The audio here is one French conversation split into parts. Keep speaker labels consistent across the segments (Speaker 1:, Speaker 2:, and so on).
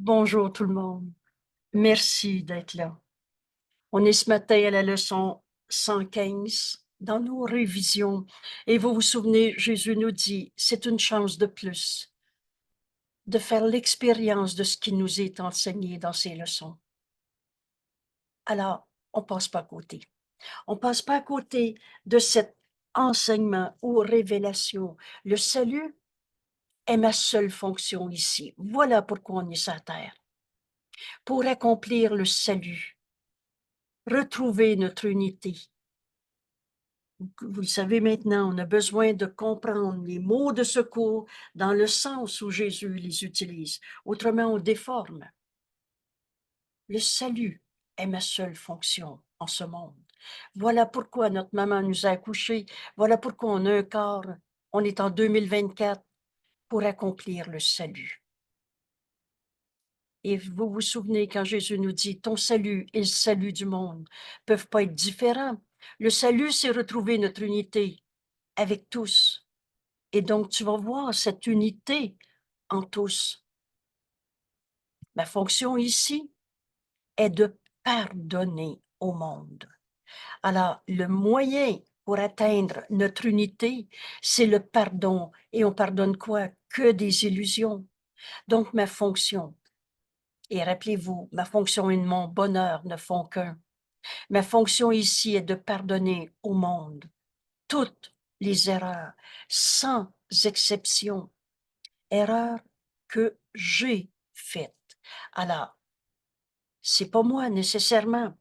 Speaker 1: Bonjour tout le monde. Merci d'être là. On est ce matin à la leçon 115 dans nos révisions. Et vous vous souvenez, Jésus nous dit, c'est une chance de plus de faire l'expérience de ce qui nous est enseigné dans ces leçons. Alors, on passe pas à côté. On passe pas à côté de cet enseignement ou révélation. Le salut est ma seule fonction ici. Voilà pourquoi on est sur la terre. Pour accomplir le salut, retrouver notre unité. Vous le savez maintenant, on a besoin de comprendre les mots de secours dans le sens où Jésus les utilise. Autrement, on déforme. Le salut est ma seule fonction en ce monde. Voilà pourquoi notre maman nous a accouchés. Voilà pourquoi on a un corps. On est en 2024 pour accomplir le salut. Et vous vous souvenez quand Jésus nous dit, ton salut et le salut du monde peuvent pas être différents. Le salut, c'est retrouver notre unité avec tous. Et donc, tu vas voir cette unité en tous. Ma fonction ici est de pardonner au monde. Alors, le moyen pour atteindre notre unité, c'est le pardon. Et on pardonne quoi? Que des illusions. Donc, ma fonction, et rappelez-vous, ma fonction et mon bonheur ne font qu'un. Ma fonction ici est de pardonner au monde toutes les erreurs, sans exception, erreurs que j'ai faites. Alors, c'est pas moi nécessairement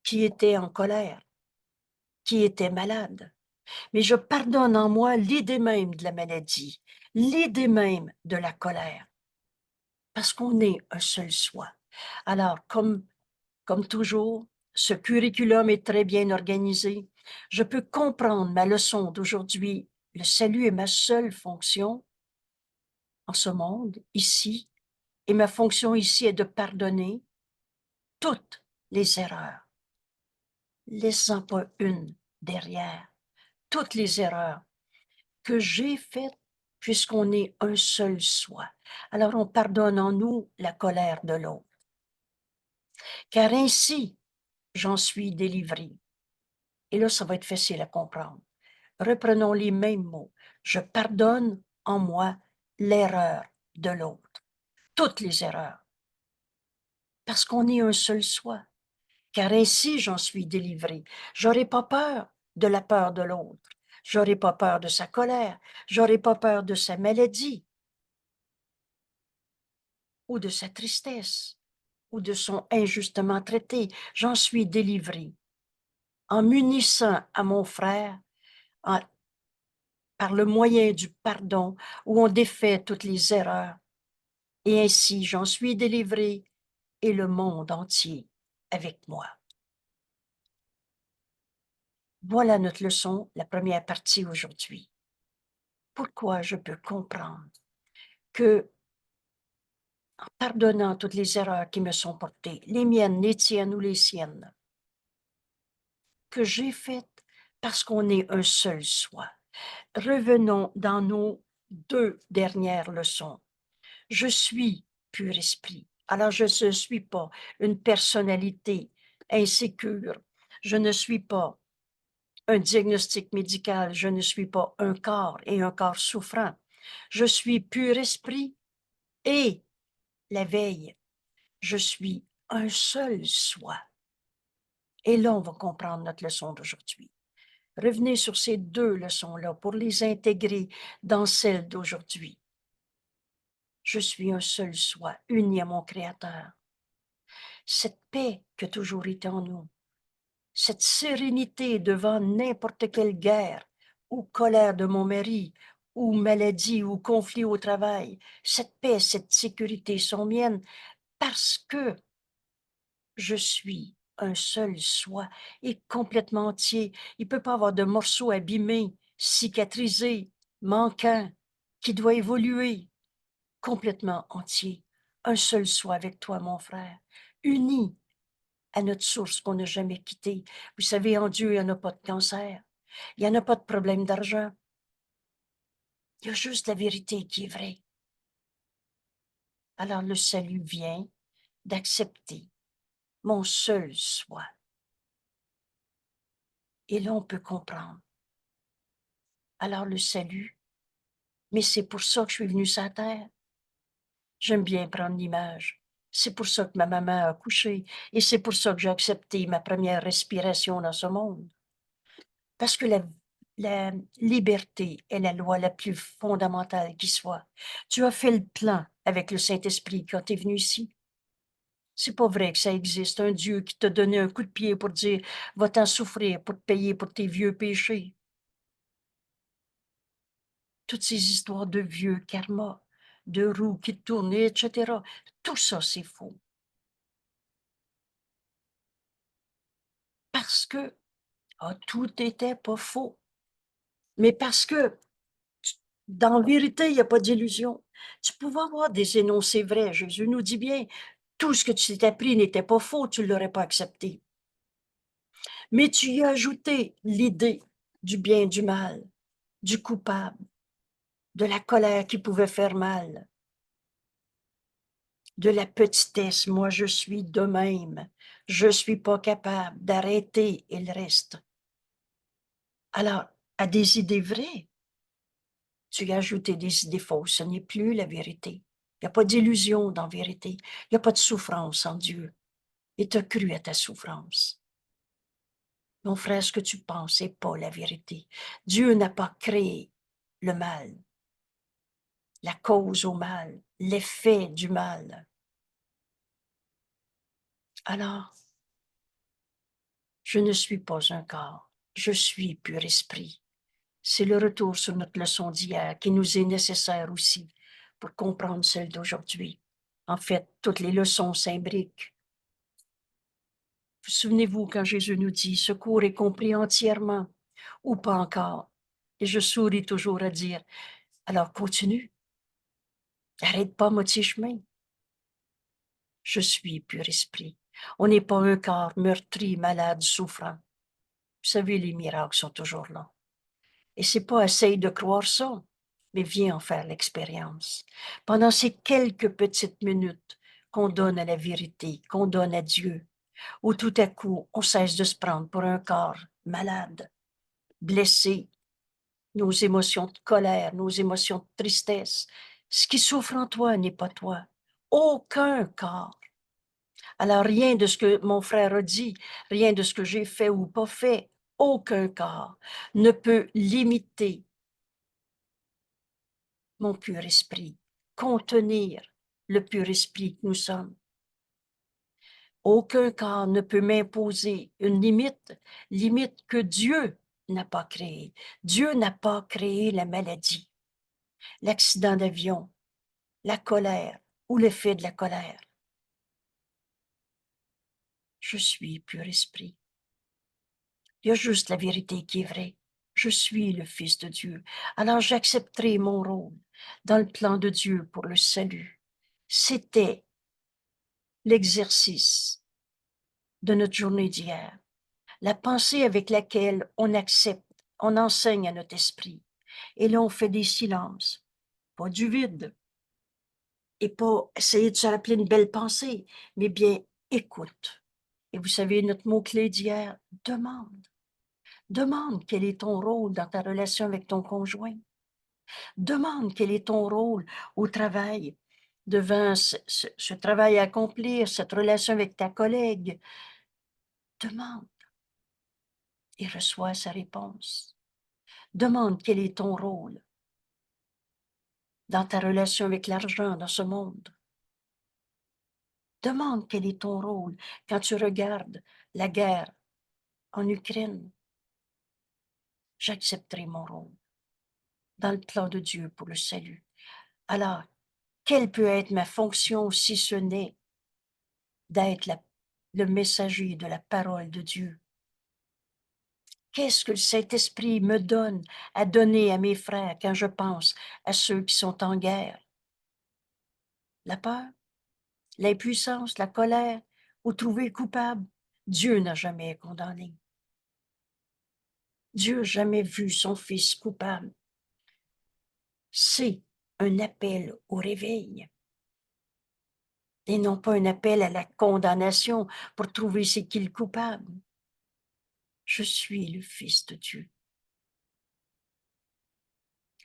Speaker 1: qui était en colère, qui était malade, mais je pardonne en moi l'idée même de la maladie, l'idée même de la colère, parce qu'on est un seul soi. Alors, comme toujours, ce curriculum est très bien organisé. Je peux comprendre ma leçon d'aujourd'hui. Le salut est ma seule fonction en ce monde, ici, et ma fonction ici est de pardonner toutes les erreurs. Laissant pas une derrière. Toutes les erreurs que j'ai faites puisqu'on est un seul soi. Alors on pardonne en nous la colère de l'autre. Car ainsi, j'en suis délivré. Et là, ça va être facile à comprendre. Reprenons les mêmes mots. Je pardonne en moi l'erreur de l'autre. Toutes les erreurs. Parce qu'on est un seul soi. Car ainsi j'en suis délivré. J'aurai pas peur de la peur de l'autre. J'aurai pas peur de sa colère. J'aurai pas peur de sa maladie ou de sa tristesse ou de son injustement traité. J'en suis délivré. En m'unissant à mon frère, par le moyen du pardon, où on défait toutes les erreurs. Et ainsi j'en suis délivré et le monde entier avec moi. Voilà notre leçon, la première partie aujourd'hui. Pourquoi je peux comprendre que, en pardonnant toutes les erreurs qui me sont portées, les miennes, les tiennes ou les siennes, que j'ai faites parce qu'on est un seul soi. Revenons dans nos deux dernières leçons. Je suis pur esprit. Alors je ne suis pas une personnalité insécure. Je ne suis pas un diagnostic médical. Je ne suis pas un corps et un corps souffrant. Je suis pur esprit et la veille, je suis un seul soi. Et là, on va comprendre notre leçon d'aujourd'hui. Revenez sur ces deux leçons-là pour les intégrer dans celle d'aujourd'hui. Je suis un seul soi, uni à mon Créateur. Cette paix qui a toujours été en nous, cette sérénité devant n'importe quelle guerre ou colère de mon mari, ou maladie ou conflit au travail, cette paix, cette sécurité sont miennes parce que je suis un seul soi et complètement entier. Il ne peut pas avoir de morceaux abîmés, cicatrisés, manquants, qui doit évoluer. Complètement entier. Un seul soi avec toi, mon frère. Uni à notre source qu'on n'a jamais quittée. Vous savez, en Dieu, il n'y en a pas de cancer. Il n'y en a pas de problème d'argent. Il y a juste la vérité qui est vraie. Alors le salut vient d'accepter mon seul soi. Et là, on peut comprendre. Alors le salut, mais c'est pour ça que je suis venue sur la terre. J'aime bien prendre l'image. C'est pour ça que ma maman a accouché et c'est pour ça que j'ai accepté ma première respiration dans ce monde. Parce que la liberté est la loi la plus fondamentale qui soit. Tu as fait le plan avec le Saint-Esprit quand tu es venu ici. C'est pas vrai que ça existe, un Dieu qui t'a donné un coup de pied pour dire va-t'en souffrir pour te payer pour tes vieux péchés. Toutes ces histoires de vieux karma, de roues qui tournent, etc. Tout ça, c'est faux. Parce que tout n'était pas faux. Mais parce que, dans la vérité, il n'y a pas d'illusion. Tu pouvais avoir des énoncés vrais. Jésus nous dit bien, tout ce que tu t'es appris n'était pas faux, tu ne l'aurais pas accepté. Mais tu y as ajouté l'idée du bien, du mal, du coupable, de la colère qui pouvait faire mal, de la petitesse. Moi, je suis de même. Je ne suis pas capable d'arrêter et le reste. Alors, à des idées vraies, tu as ajouté des idées fausses. Ce n'est plus la vérité. Il n'y a pas d'illusion dans la vérité. Il n'y a pas de souffrance en Dieu. Et tu as cru à ta souffrance. Mon frère, ce que tu penses n'est pas la vérité. Dieu n'a pas créé le mal, la cause au mal, l'effet du mal. Alors, je ne suis pas un corps, je suis pur esprit. C'est le retour sur notre leçon d'hier qui nous est nécessaire aussi pour comprendre celle d'aujourd'hui. En fait, toutes les leçons s'imbriquent. Vous souvenez-vous quand Jésus nous dit « Ce cours est compris entièrement » ou pas encore? Et je souris toujours à dire « Alors continue, arrête pas moitié chemin. » Je suis pur esprit. On n'est pas un corps meurtri, malade, souffrant. Vous savez, les miracles sont toujours là. Et c'est pas essaye de croire ça, mais viens en faire l'expérience. Pendant ces quelques petites minutes qu'on donne à la vérité, qu'on donne à Dieu, où tout à coup, on cesse de se prendre pour un corps malade, blessé, nos émotions de colère, nos émotions de tristesse. Ce qui souffre en toi n'est pas toi. Aucun corps. Alors, rien de ce que mon frère a dit, rien de ce que j'ai fait ou pas fait, aucun corps ne peut limiter mon pur esprit, contenir le pur esprit que nous sommes. Aucun corps ne peut m'imposer une limite que Dieu n'a pas créée. Dieu n'a pas créé la maladie, l'accident d'avion, la colère ou l'effet de la colère. Je suis pur esprit. Il y a juste la vérité qui est vraie. Je suis le Fils de Dieu. Alors j'accepterai mon rôle dans le plan de Dieu pour le salut. C'était l'exercice de notre journée d'hier. La pensée avec laquelle on accepte, on enseigne à notre esprit. Et là, on fait des silences, pas du vide. Et pas essayer de se rappeler une belle pensée, mais bien écoute. Et vous savez, notre mot-clé d'hier, demande. Demande quel est ton rôle dans ta relation avec ton conjoint. Demande quel est ton rôle au travail, devant ce travail à accomplir, cette relation avec ta collègue. Demande et reçois sa réponse. Demande quel est ton rôle dans ta relation avec l'argent dans ce monde. Demande quel est ton rôle quand tu regardes la guerre en Ukraine. J'accepterai mon rôle dans le plan de Dieu pour le salut. Alors, quelle peut être ma fonction si ce n'est d'être le messager de la parole de Dieu? Qu'est-ce que le Saint-Esprit me donne à donner à mes frères quand je pense à ceux qui sont en guerre? La peur, l'impuissance, la colère, ou trouver coupable? Dieu n'a jamais condamné. Dieu n'a jamais vu son fils coupable. C'est un appel au réveil. et non pas un appel à la condamnation pour trouver c'est qui le coupable. Je suis le Fils de Dieu.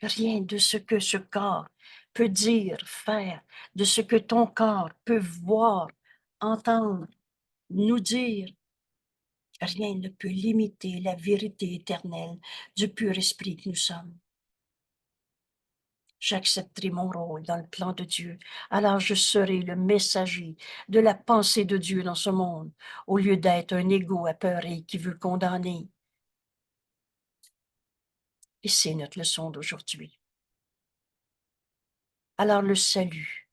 Speaker 1: Rien de ce que ce corps peut dire, faire, de ce que ton corps peut voir, entendre, nous dire, rien ne peut limiter la vérité éternelle du pur esprit que nous sommes. J'accepterai mon rôle dans le plan de Dieu. Alors je serai le messager de la pensée de Dieu dans ce monde, au lieu d'être un égo apeuré qui veut condamner. Et c'est notre leçon d'aujourd'hui. Alors le salut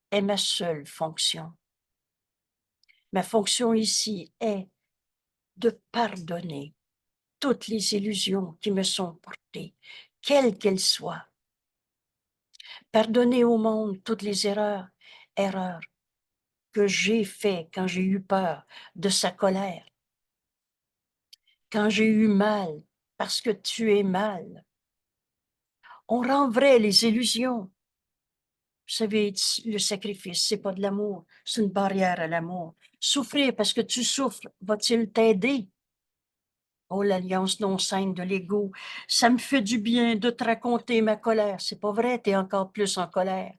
Speaker 1: est ma seule fonction. Ma fonction ici est de pardonner toutes les illusions qui me sont portées, quelles qu'elles soient. Pardonner au monde toutes les erreurs que j'ai faites quand j'ai eu peur de sa colère, quand j'ai eu mal parce que tu es mal. On rend vrai les illusions. Vous savez, le sacrifice, c'est pas de l'amour, c'est une barrière à l'amour. Souffrir parce que tu souffres, va-t-il t'aider? Oh, l'alliance non saine de l'ego, ça me fait du bien de te raconter ma colère. C'est pas vrai, t'es encore plus en colère.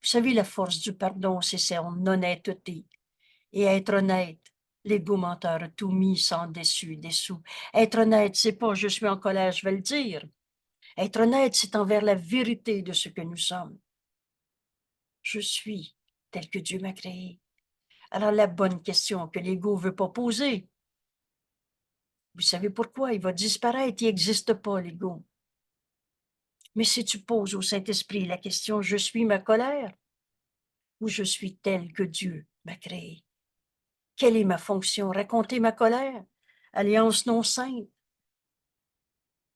Speaker 1: Vous savez, la force du pardon, c'est son honnêteté. Et être honnête, l'ego menteur a tout mis sans dessus, dessous. Être honnête, c'est pas je suis en colère, je vais le dire. Être honnête, c'est envers la vérité de ce que nous sommes. Je suis tel que Dieu m'a créé. Alors la bonne question que l'ego veut pas poser, vous savez pourquoi? Il va disparaître, il n'existe pas, l'ego. Mais si tu poses au Saint-Esprit la question, je suis ma colère ou je suis tel que Dieu m'a créé? Quelle est ma fonction? Raconter ma colère? Alliance non sainte?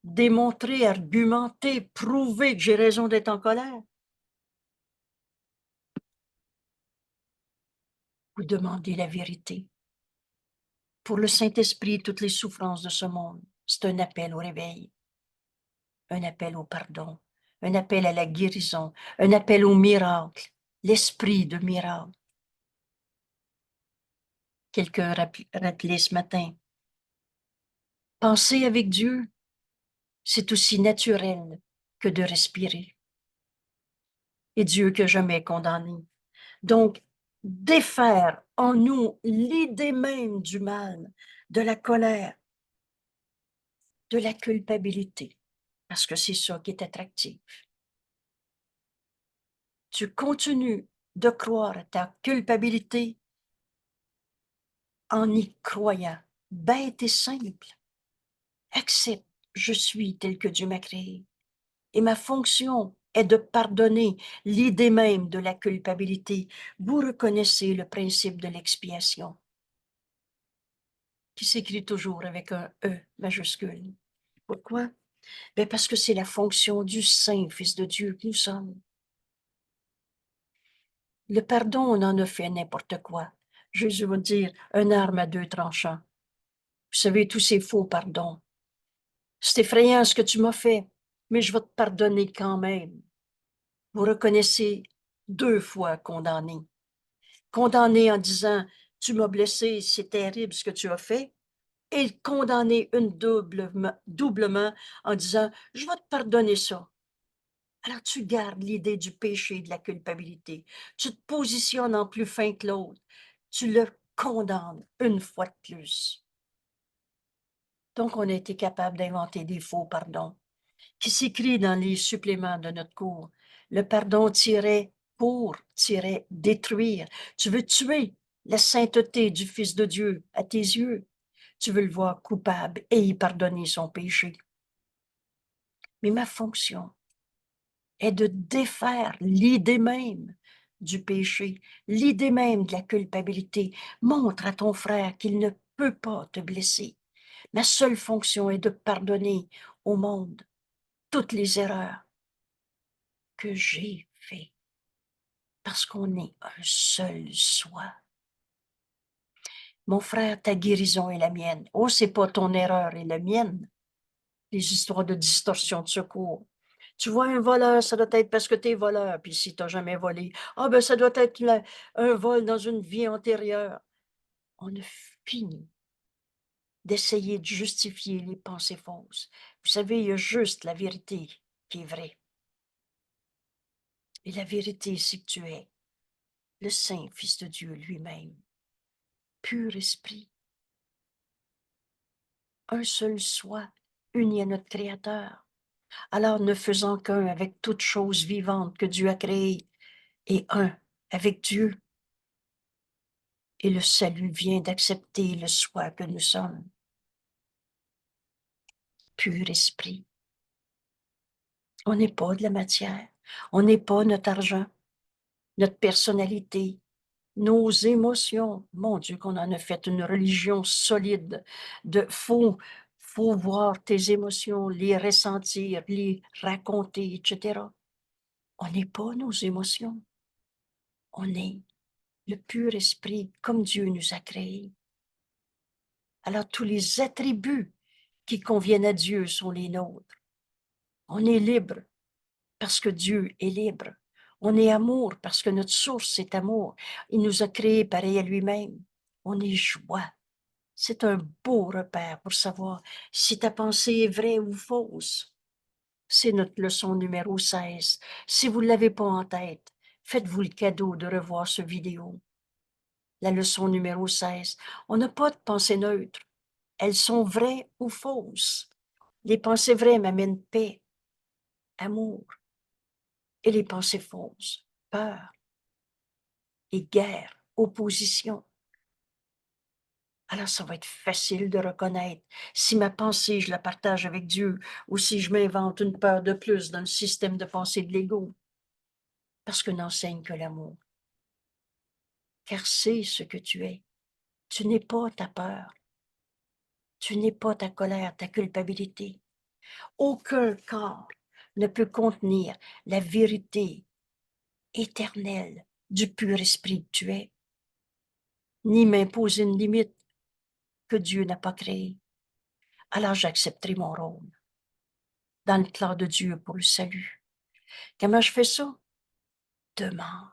Speaker 1: Démontrer, argumenter, prouver que j'ai raison d'être en colère? Ou demander la vérité? Pour le Saint-Esprit, toutes les souffrances de ce monde, c'est un appel au réveil, un appel au pardon, un appel à la guérison, un appel au miracle, l'esprit de miracle. Quelqu'un rappelé ce matin, penser avec Dieu, c'est aussi naturel que de respirer. Et Dieu que jamais condamné. Donc, défaire en nous l'idée même du mal, de la colère, de la culpabilité, parce que c'est ça qui est attractif. Tu continues de croire à ta culpabilité en y croyant, bête et simple. Accepte, je suis tel que Dieu m'a créé. Et ma fonction est de pardonner l'idée même de la culpabilité. Vous reconnaissez le principe de l'expiation, qui s'écrit toujours avec un E majuscule. Pourquoi? Ben parce que c'est la fonction du Saint Fils de Dieu que nous sommes. Le pardon, on en a fait n'importe quoi. Jésus va dire, une arme à deux tranchants. Vous savez, tous ces faux pardons. C'est effrayant ce que tu m'as fait, mais je vais te pardonner quand même. Vous reconnaissez deux fois condamné. Condamné en disant, tu m'as blessé, c'est terrible ce que tu as fait. Et condamné doublement en disant, je vais te pardonner ça. Alors tu gardes l'idée du péché et de la culpabilité. Tu te positionnes en plus fin que l'autre. Tu le condamnes une fois de plus. Donc, on a été capable d'inventer des faux pardons qui s'écrit dans les suppléments de notre cours. Le pardon tirait pour, tirait détruire. Tu veux tuer la sainteté du Fils de Dieu à tes yeux. Tu veux le voir coupable et y pardonner son péché. Mais ma fonction est de défaire l'idée même du péché, l'idée même de la culpabilité. Montre à ton frère qu'il ne peut pas te blesser. Ma seule fonction est de pardonner au monde toutes les erreurs que j'ai faites, parce qu'on est un seul soi. Mon frère, ta guérison est la mienne. Oh, c'est pas ton erreur et la mienne. Les histoires de distorsion de secours. Tu vois un voleur, ça doit être parce que tu es voleur, puis si tu as jamais volé, ah ben ça doit être un vol dans une vie antérieure. On a fini d'essayer de justifier les pensées fausses. Vous savez, il y a juste la vérité qui est vraie. Et la vérité, c'est que tu es le Saint Fils de Dieu lui-même, pur esprit, un seul soi, uni à notre Créateur. Alors ne faisant qu'un avec toute chose vivante que Dieu a créée, et un avec Dieu. Et le salut vient d'accepter le soi que nous sommes, pur esprit. On n'est pas de la matière, on n'est pas notre argent, notre personnalité, nos émotions. Mon Dieu, qu'on en a fait une religion solide de faut voir tes émotions, les ressentir, les raconter, etc. On n'est pas nos émotions. On est le pur esprit comme Dieu nous a créés. Alors tous les attributs qui conviennent à Dieu sont les nôtres. On est libre parce que Dieu est libre. On est amour parce que notre source est amour. Il nous a créés pareil à lui-même. On est joie. C'est un beau repère pour savoir si ta pensée est vraie ou fausse. C'est notre leçon numéro 16. Si vous ne l'avez pas en tête, faites-vous le cadeau de revoir ce vidéo. La leçon numéro 16. On n'a pas de pensée neutre. Elles sont vraies ou fausses. Les pensées vraies m'amènent paix, amour, et les pensées fausses, peur et guerre, opposition. Alors, ça va être facile de reconnaître si ma pensée, je la partage avec Dieu ou si je m'invente une peur de plus dans le système de pensée de l'ego. Parce que n'enseigne que l'amour. Car c'est ce que tu es. Tu n'es pas ta peur. Tu n'es pas ta colère, ta culpabilité. Aucun corps ne peut contenir la vérité éternelle du pur esprit que tu es, ni m'imposer une limite que Dieu n'a pas créée. Alors j'accepterai mon rôle dans le plan de Dieu pour le salut. Comment je fais ça? Demande.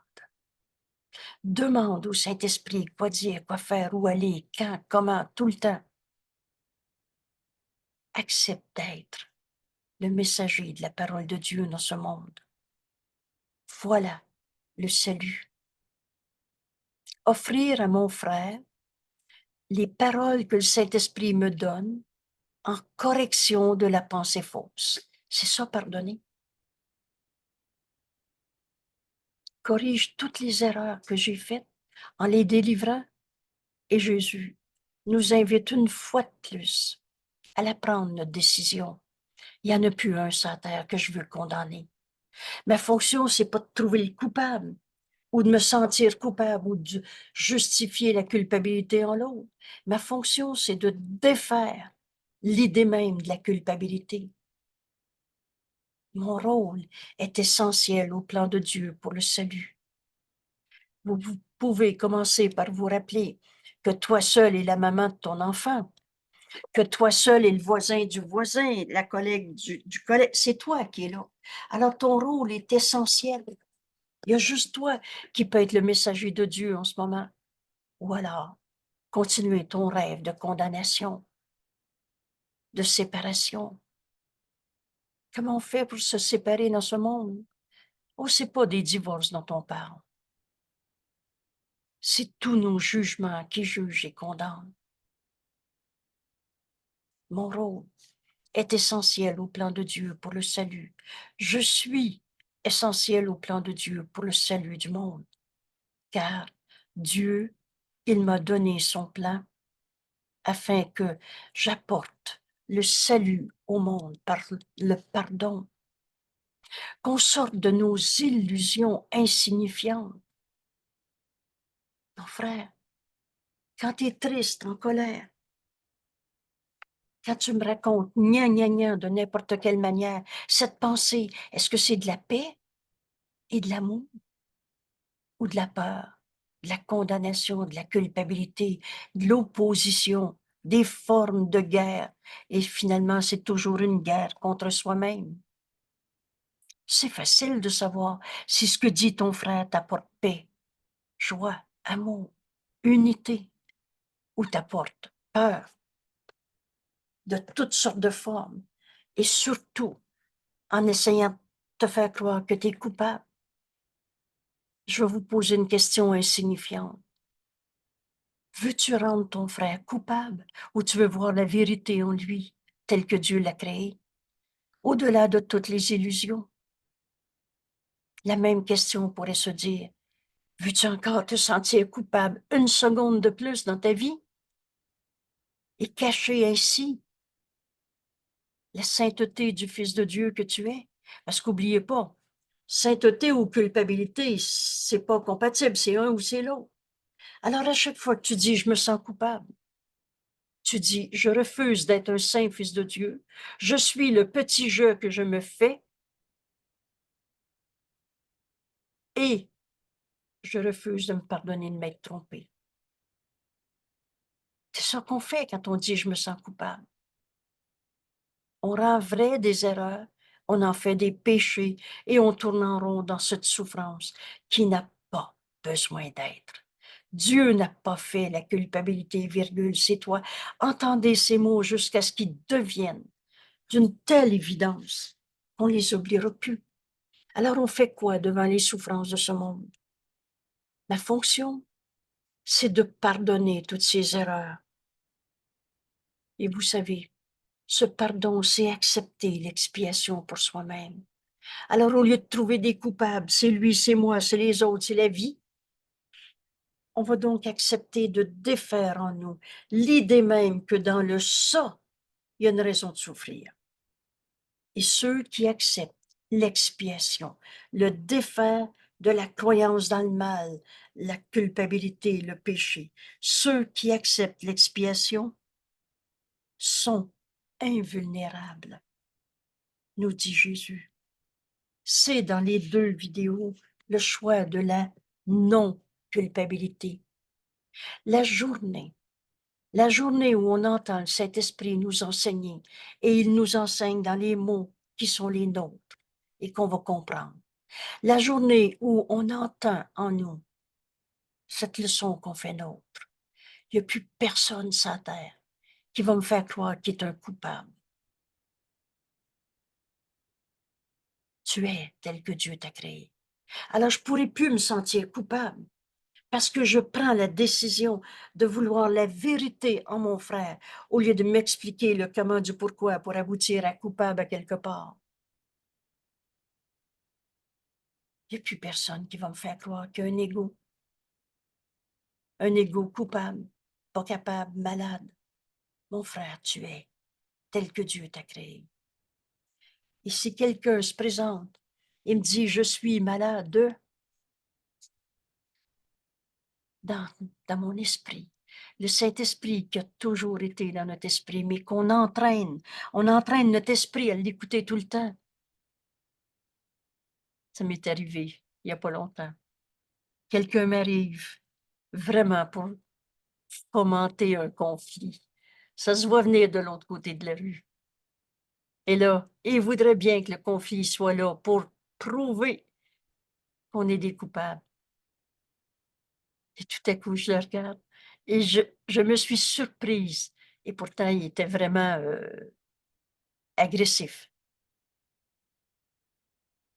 Speaker 1: Demande au Saint-Esprit quoi dire, quoi faire, où aller, quand, comment, tout le temps. Accepte d'être le messager de la parole de Dieu dans ce monde. Voilà le salut. Offrir à mon frère les paroles que le Saint-Esprit me donne en correction de la pensée fausse. C'est ça, pardonner. Corrige toutes les erreurs que j'ai faites en les délivrant. Et Jésus nous invite une fois de plus à la prendre, notre décision. Il n'y en a plus un sur la terre que je veux condamner. Ma fonction, c'est pas de trouver le coupable ou de me sentir coupable ou de justifier la culpabilité en l'autre. Ma fonction, c'est de défaire l'idée même de la culpabilité. Mon rôle est essentiel au plan de Dieu pour le salut. Vous pouvez commencer par vous rappeler que toi seul es la maman de ton enfant, que toi seul es le voisin du voisin, la collègue du collègue. C'est toi qui es là. Alors ton rôle est essentiel. Il y a juste toi qui peux être le messager de Dieu en ce moment. Ou alors, continuer ton rêve de condamnation, de séparation. Comment on fait pour se séparer dans ce monde? Oh, c'est pas des divorces dont on parle. C'est tous nos jugements qui jugent et condamnent. Mon rôle est essentiel au plan de Dieu pour le salut. Je suis essentiel au plan de Dieu pour le salut du monde. Car Dieu, il m'a donné son plan afin que j'apporte le salut au monde par le pardon, qu'on sorte de nos illusions insignifiantes. Mon frère, quand tu es triste, en colère, quand tu me racontes gna de n'importe quelle manière, cette pensée, est-ce que c'est de la paix et de l'amour ou de la peur, de la condamnation, de la culpabilité, de l'opposition, des formes de guerre? Et finalement, c'est toujours une guerre contre soi-même. C'est facile de savoir si ce que dit ton frère t'apporte paix, joie, amour, unité ou t'apporte peur de toutes sortes de formes et surtout en essayant de te faire croire que tu es coupable. Je vais vous poser une question insignifiante. Veux-tu rendre ton frère coupable ou tu veux voir la vérité en lui, telle que Dieu l'a créée, au-delà de toutes les illusions? La même question pourrait se dire, veux-tu encore te sentir coupable une seconde de plus dans ta vie et cacher ainsi la sainteté du Fils de Dieu que tu es? Parce qu'oubliez pas, sainteté ou culpabilité, c'est pas compatible, c'est un ou c'est l'autre. Alors à chaque fois que tu dis, je me sens coupable, tu dis, je refuse d'être un saint fils de Dieu, je suis le petit jeu que je me fais et je refuse de me pardonner de m'être trompé. C'est ça qu'on fait quand on dit, je me sens coupable. On rend vrai des erreurs, on en fait des péchés et on tourne en rond dans cette souffrance qui n'a pas besoin d'être. Dieu n'a pas fait la culpabilité, virgule, c'est toi. Entendez ces mots jusqu'à ce qu'ils deviennent d'une telle évidence qu'on les oubliera plus. Alors on fait quoi devant les souffrances de ce monde? La fonction, c'est de pardonner toutes ces erreurs. Et vous savez, ce pardon, c'est accepter l'expiation pour soi-même. Alors, au lieu de trouver des coupables, c'est lui, c'est moi, c'est les autres, c'est la vie, on va donc accepter de défaire en nous l'idée même que dans le ça, il y a une raison de souffrir. Et ceux qui acceptent l'expiation, le défaire de la croyance dans le mal, la culpabilité, le péché, ceux qui acceptent l'expiation sont invulnérables, nous dit Jésus. C'est dans les deux vidéos le choix de la non-culpabilité. La journée où on entend le Saint-Esprit nous enseigner, et il nous enseigne dans les mots qui sont les nôtres et qu'on va comprendre. La journée où on entend en nous cette leçon qu'on fait nôtre, il n'y a plus personne sur la terre qui va me faire croire qu'il est un coupable. Tu es tel que Dieu t'a créé. Alors je ne pourrai plus me sentir coupable parce que je prends la décision de vouloir la vérité en mon frère au lieu de m'expliquer le comment du pourquoi pour aboutir à coupable à quelque part. Il n'y a plus personne qui va me faire croire qu'il y a un ego coupable, pas capable, malade. Mon frère, tu es tel que Dieu t'a créé. Et si quelqu'un se présente et me dit, je suis malade dans, dans mon esprit, le Saint-Esprit qui a toujours été dans notre esprit, mais qu'on entraîne, on entraîne notre esprit à l'écouter tout le temps. Ça m'est arrivé il n'y a pas longtemps. Quelqu'un m'arrive vraiment pour fomenter un conflit. Ça se voit venir de l'autre côté de la rue. Et là, il voudrait bien que le conflit soit là pour prouver qu'on est des coupables. Et tout à coup, je le regarde et je me suis surprise. Et pourtant, il était vraiment agressif,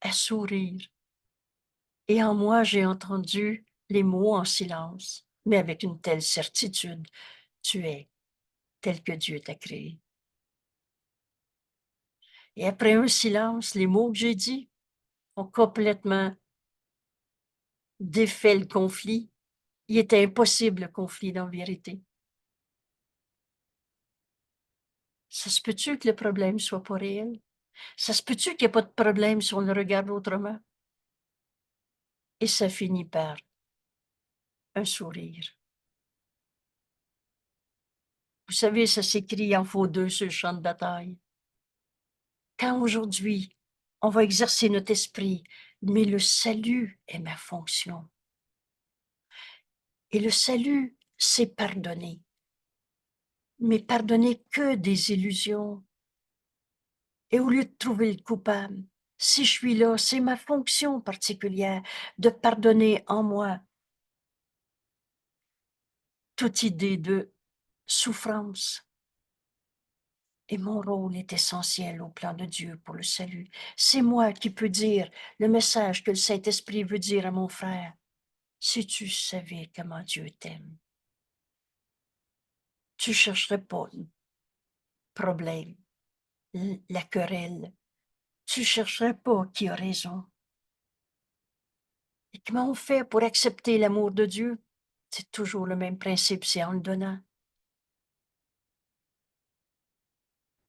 Speaker 1: à sourire. Et en moi, j'ai entendu les mots en silence, mais avec une telle certitude. Tu es tel que Dieu t'a créé. Et après un silence, les mots que j'ai dit ont complètement défait le conflit. Il était impossible le conflit en vérité. Ça se peut-tu que le problème soit pas réel? Ça se peut-tu qu'il n'y ait pas de problème si on le regarde autrement? Et ça finit par un sourire. Vous savez, ça s'écrit en faux deux sur le champ de bataille. Quand aujourd'hui, on va exercer notre esprit, mais le salut est ma fonction. Et le salut, c'est pardonner. Mais pardonner que des illusions. Et au lieu de trouver le coupable, Si je suis là, c'est ma fonction particulière de pardonner en moi toute idée de souffrance. Et mon rôle est essentiel au plan de Dieu pour le salut. C'est moi qui peux dire le message que le Saint-Esprit veut dire à mon frère. Si tu savais comment Dieu t'aime, tu chercherais pas le problème, la querelle. Tu chercherais pas qui a raison. Et comment on fait pour accepter l'amour de Dieu? C'est toujours le même principe, c'est en le donnant.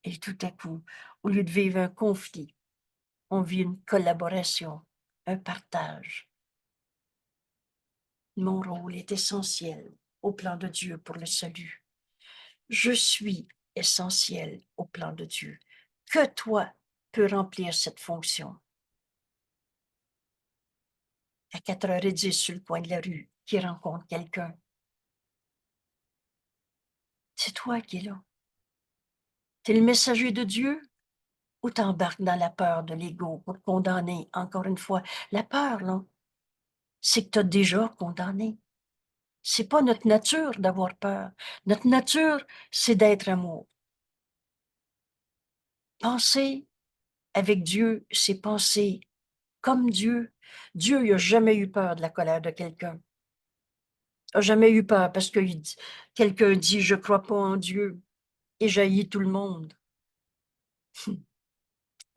Speaker 1: Et tout à coup, au lieu de vivre un conflit, on vit une collaboration, un partage. Mon rôle est essentiel au plan de Dieu pour le salut. Je suis essentiel au plan de Dieu. Que toi peux remplir cette fonction. À 4h10 sur le coin de la rue, qui rencontre quelqu'un. C'est toi qui es là. Tu es le messager de Dieu ou t'embarques dans la peur de l'ego pour condamner, encore une fois. La peur, là, c'est que tu as déjà condamné. C'est pas notre nature d'avoir peur. Notre nature, c'est d'être amour. Penser avec Dieu, c'est penser comme Dieu. Dieu, il n'a jamais eu peur de la colère de quelqu'un. Il n'a jamais eu peur parce que quelqu'un dit, je crois pas en Dieu et jaillit tout le monde.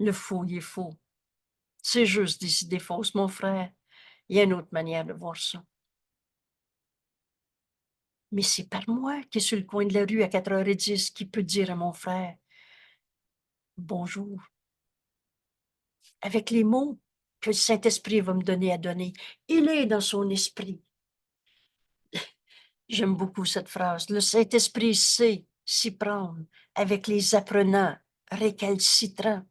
Speaker 1: Le faux, il est faux. C'est juste des idées fausses, mon frère. Il y a une autre manière de voir ça. Mais c'est par moi qui est sur le coin de la rue à 4h10 qui peut dire à mon frère, bonjour, avec les mots que le Saint-Esprit va me donner à donner. Il est dans son esprit. J'aime beaucoup cette phrase. Le Saint-Esprit sait s'y prendre avec les apprenants récalcitrants.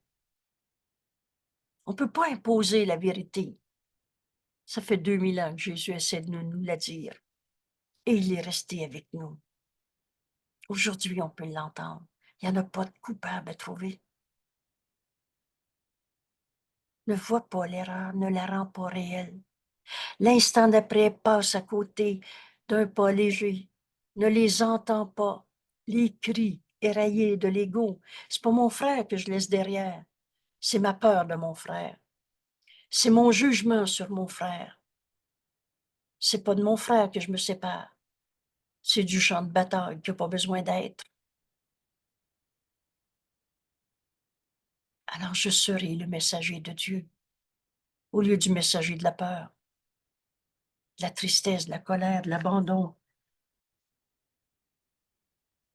Speaker 1: On ne peut pas imposer la vérité. Ça fait 2000 ans que Jésus essaie de nous la dire. Et il est resté avec nous. Aujourd'hui, on peut l'entendre. Il n'y en a pas de coupable à trouver. Ne vois pas l'erreur, ne la rend pas réelle. L'instant d'après passe à côté d'un pas léger, ne les entend pas, les cris éraillés de l'ego. C'est pas mon frère que je laisse derrière, c'est ma peur de mon frère. C'est mon jugement sur mon frère. C'est pas de mon frère que je me sépare. C'est du champ de bataille qui n'a pas besoin d'être. Alors je serai le messager de Dieu au lieu du messager de la peur, de la tristesse, de la colère, de l'abandon,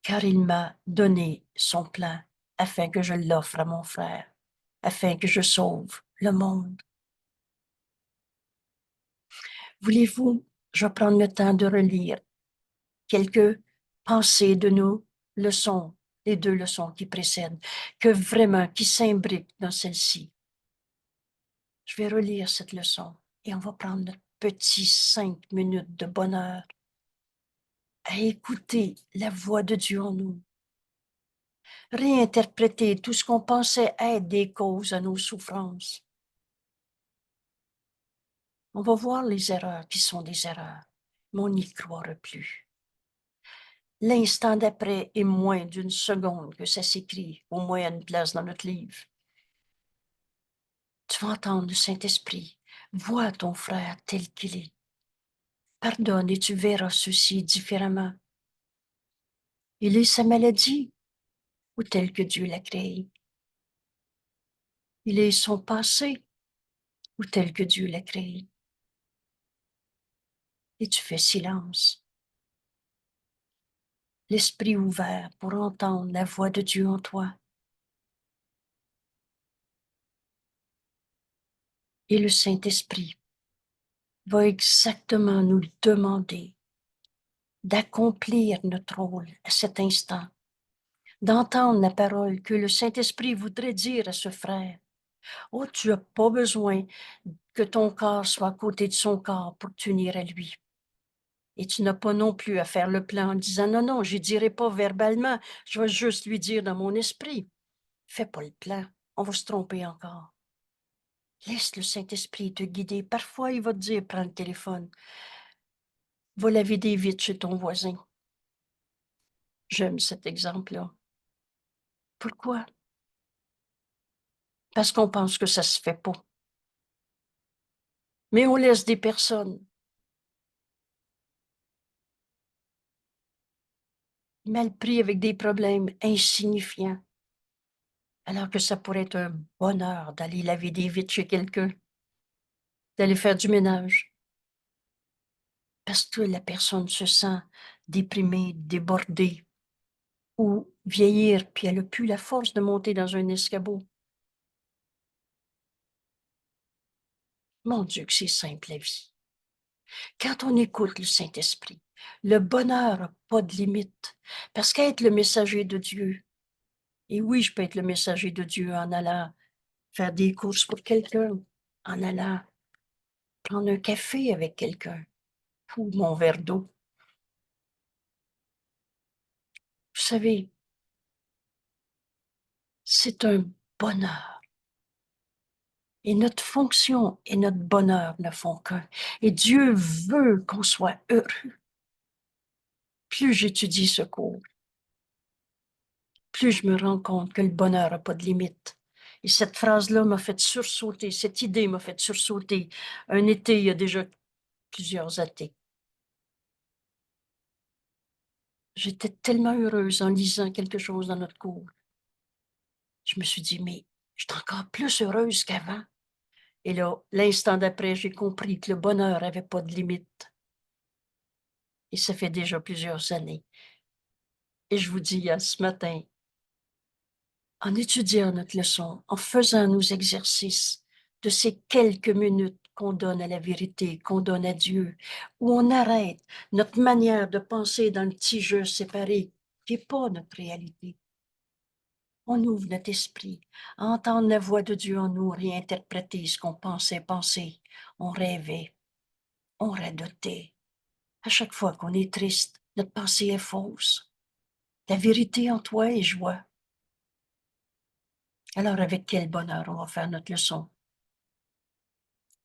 Speaker 1: car il m'a donné son plan afin que je l'offre à mon frère, afin que je sauve le monde. Voulez-vous, je vais prendre le temps de relire quelques pensées de nos leçons, les 2 leçons qui précèdent, que vraiment, qui s'imbriquent dans celle-ci. Je vais relire cette leçon et on va prendre notre petit 5 minutes de bonheur à écouter la voix de Dieu en nous, réinterpréter tout ce qu'on pensait être des causes à nos souffrances. On va voir les erreurs qui sont des erreurs, mais on n'y croira plus. L'instant d'après est moins d'une seconde que ça s'écrit, au moins à une place dans notre livre. Tu vas entendre le Saint-Esprit. Vois ton frère tel qu'il est. Pardonne et tu verras ceci différemment. Il est sa maladie ou tel que Dieu l'a créé. Il est son passé ou tel que Dieu l'a créé. Et tu fais silence. L'esprit ouvert pour entendre la voix de Dieu en toi. Et le Saint-Esprit va exactement nous demander d'accomplir notre rôle à cet instant, d'entendre la parole que le Saint-Esprit voudrait dire à ce frère. Oh, tu n'as pas besoin que ton corps soit à côté de son corps pour t'unir à lui. Et tu n'as pas non plus à faire le plan en disant non, non, je ne dirai pas verbalement, je vais juste lui dire dans mon esprit. Fais pas le plan, on va se tromper encore. Laisse le Saint-Esprit te guider. Parfois, il va te dire: «Prends le téléphone, va laver des vitres chez ton voisin». J'aime cet exemple-là. Pourquoi? Parce qu'on pense que ça se fait pas. Mais on laisse des personnes mal pris avec des problèmes insignifiants, alors que ça pourrait être un bonheur d'aller laver des vitres chez quelqu'un, d'aller faire du ménage. Parce que la personne se sent déprimée, débordée ou vieillir, puis elle a plus la force de monter dans un escabeau. Mon Dieu que c'est simple la vie. Quand on écoute le Saint-Esprit, le bonheur n'a pas de limite, parce qu'être le messager de Dieu, et oui, je peux être le messager de Dieu en allant faire des courses pour quelqu'un, en allant prendre un café avec quelqu'un ou mon verre d'eau. Vous savez, c'est un bonheur et notre fonction et notre bonheur ne font qu'un et Dieu veut qu'on soit heureux. Plus j'étudie ce cours, plus je me rends compte que le bonheur n'a pas de limite. Et cette phrase-là m'a fait sursauter, cette idée m'a fait sursauter un été, il y a déjà plusieurs étés. J'étais tellement heureuse en lisant quelque chose dans notre cours. Je me suis dit: «Mais je suis encore plus heureuse qu'avant». Et là, l'instant d'après, j'ai compris que le bonheur avait pas de limite. Et ça fait déjà plusieurs années. Et je vous dis, ce matin, en étudiant notre leçon, en faisant nos exercices, de ces quelques minutes qu'on donne à la vérité, qu'on donne à Dieu, où on arrête notre manière de penser dans le petit jeu séparé, qui n'est pas notre réalité. On ouvre notre esprit à entendre la voix de Dieu en nous, réinterpréter ce qu'on pensait penser. On rêvait, on radotait. À chaque fois qu'on est triste, notre pensée est fausse. La vérité en toi est joie. Alors avec quel bonheur on va faire notre leçon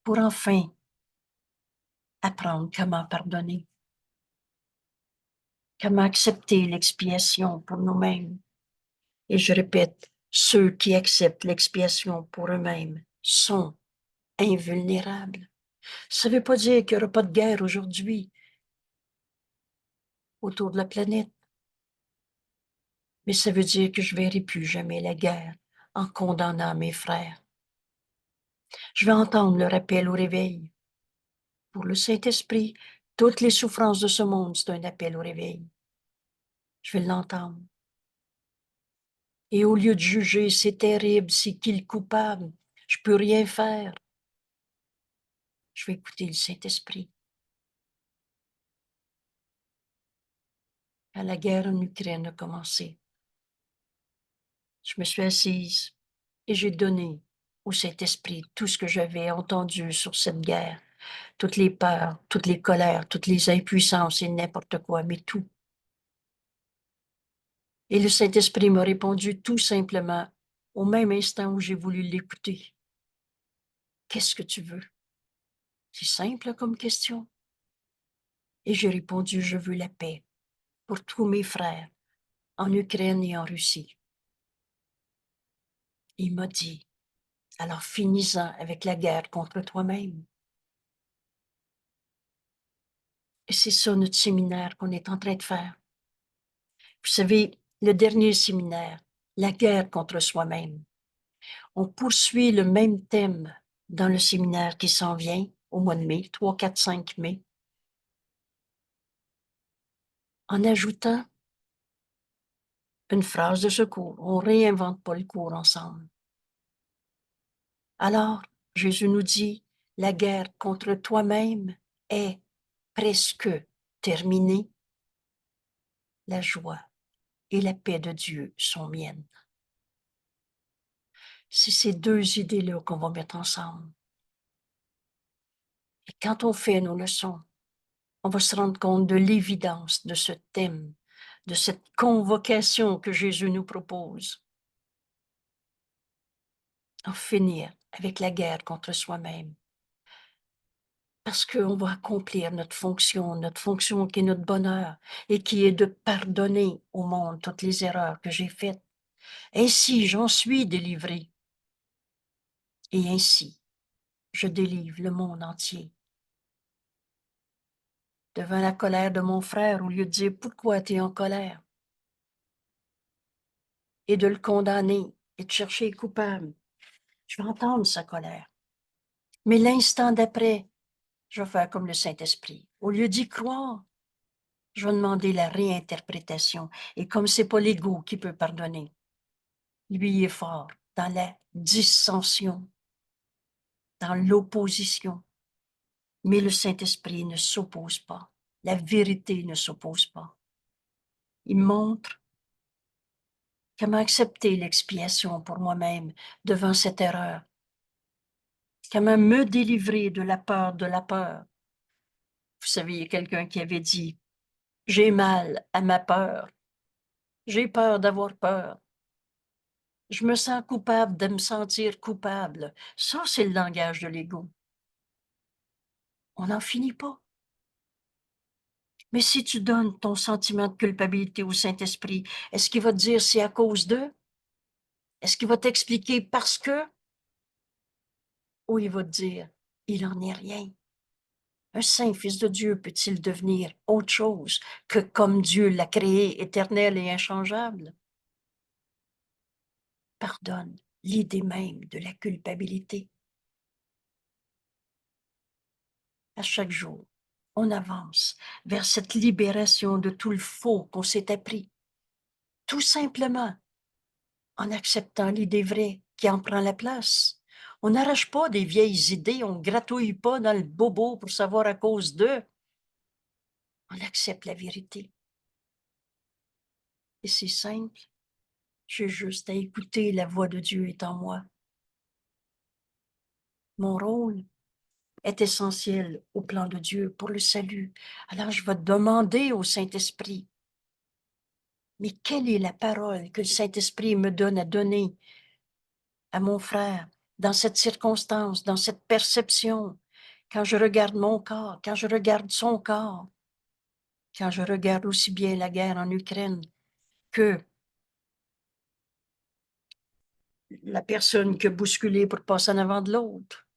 Speaker 1: pour enfin apprendre comment pardonner, comment accepter l'expiation pour nous-mêmes. Et je répète, ceux qui acceptent l'expiation pour eux-mêmes sont invulnérables. Ça ne veut pas dire qu'il n'y aura pas de guerre aujourd'hui autour de la planète, mais ça veut dire que je ne verrai plus jamais la guerre en condamnant mes frères. Je vais entendre leur appel au réveil. Pour le Saint-Esprit, toutes les souffrances de ce monde, c'est un appel au réveil. Je vais l'entendre. Et au lieu de juger, c'est terrible, c'est qui le coupable, je peux rien faire, je vais écouter le Saint-Esprit. Quand la guerre en Ukraine a commencé, je me suis assise et j'ai donné au Saint-Esprit tout ce que j'avais entendu sur cette guerre, toutes les peurs, toutes les colères, toutes les impuissances et n'importe quoi, mais tout. Et le Saint-Esprit m'a répondu tout simplement, au même instant où j'ai voulu l'écouter. Qu'est-ce que tu veux? C'est simple comme question. Et j'ai répondu, je veux la paix pour tous mes frères en Ukraine et en Russie. Il m'a dit, alors finis-en avec la guerre contre toi-même. Et c'est ça notre séminaire qu'on est en train de faire. Vous savez, le dernier séminaire, la guerre contre soi-même. On poursuit le même thème dans le séminaire qui s'en vient au mois de mai, 3, 4, 5 mai, en ajoutant une phrase de secours. On ne réinvente pas le cours ensemble. Alors, Jésus nous dit, la guerre contre toi-même est presque terminée. La joie et la paix de Dieu sont miennes. C'est ces deux idées-là qu'on va mettre ensemble. Et quand on fait nos leçons, on va se rendre compte de l'évidence de ce thème, de cette convocation que Jésus nous propose. En finir avec la guerre contre soi-même. Parce qu'on va accomplir notre fonction qui est notre bonheur et qui est de pardonner au monde toutes les erreurs que j'ai faites. Ainsi, j'en suis délivré. Et ainsi, je délivre le monde entier. Devant la colère de mon frère, au lieu de dire pourquoi tu es en colère et de le condamner et de chercher coupable, je vais entendre sa colère. Mais l'instant d'après, je vais faire comme le Saint-Esprit. Au lieu d'y croire, je vais demander la réinterprétation. Et comme c'est pas l'ego qui peut pardonner, lui il est fort dans la dissension, dans l'opposition. Mais le Saint-Esprit ne s'oppose pas. La vérité ne s'oppose pas. Il montre comment accepter l'expiation pour moi-même devant cette erreur. Comment me délivrer de la peur de la peur. Vous savez, il y a quelqu'un qui avait dit, j'ai mal à ma peur. J'ai peur d'avoir peur. Je me sens coupable de me sentir coupable. Ça, c'est le langage de l'ego. On n'en finit pas. Mais si tu donnes ton sentiment de culpabilité au Saint-Esprit, est-ce qu'il va te dire c'est à cause d'eux? Est-ce qu'il va t'expliquer parce que? Ou il va te dire, il n'en est rien. Un saint fils de Dieu peut-il devenir autre chose que comme Dieu l'a créé, éternel et inchangeable? Pardonne l'idée même de la culpabilité. À chaque jour, on avance vers cette libération de tout le faux qu'on s'est appris, tout simplement en acceptant l'idée vraie qui en prend la place. On n'arrache pas des vieilles idées, on ne gratouille pas dans le bobo pour savoir à cause d'eux. On accepte la vérité. Et c'est simple, j'ai juste à écouter la voix de Dieu est en moi. Mon rôle est essentiel au plan de Dieu pour le salut. Alors je vais demander au Saint-Esprit, mais quelle est la parole que le Saint-Esprit me donne à donner à mon frère dans cette circonstance, dans cette perception, quand je regarde mon corps, quand je regarde son corps, quand je regarde aussi bien la guerre en Ukraine que la personne qui a bousculé pour passer en avant de l'autre,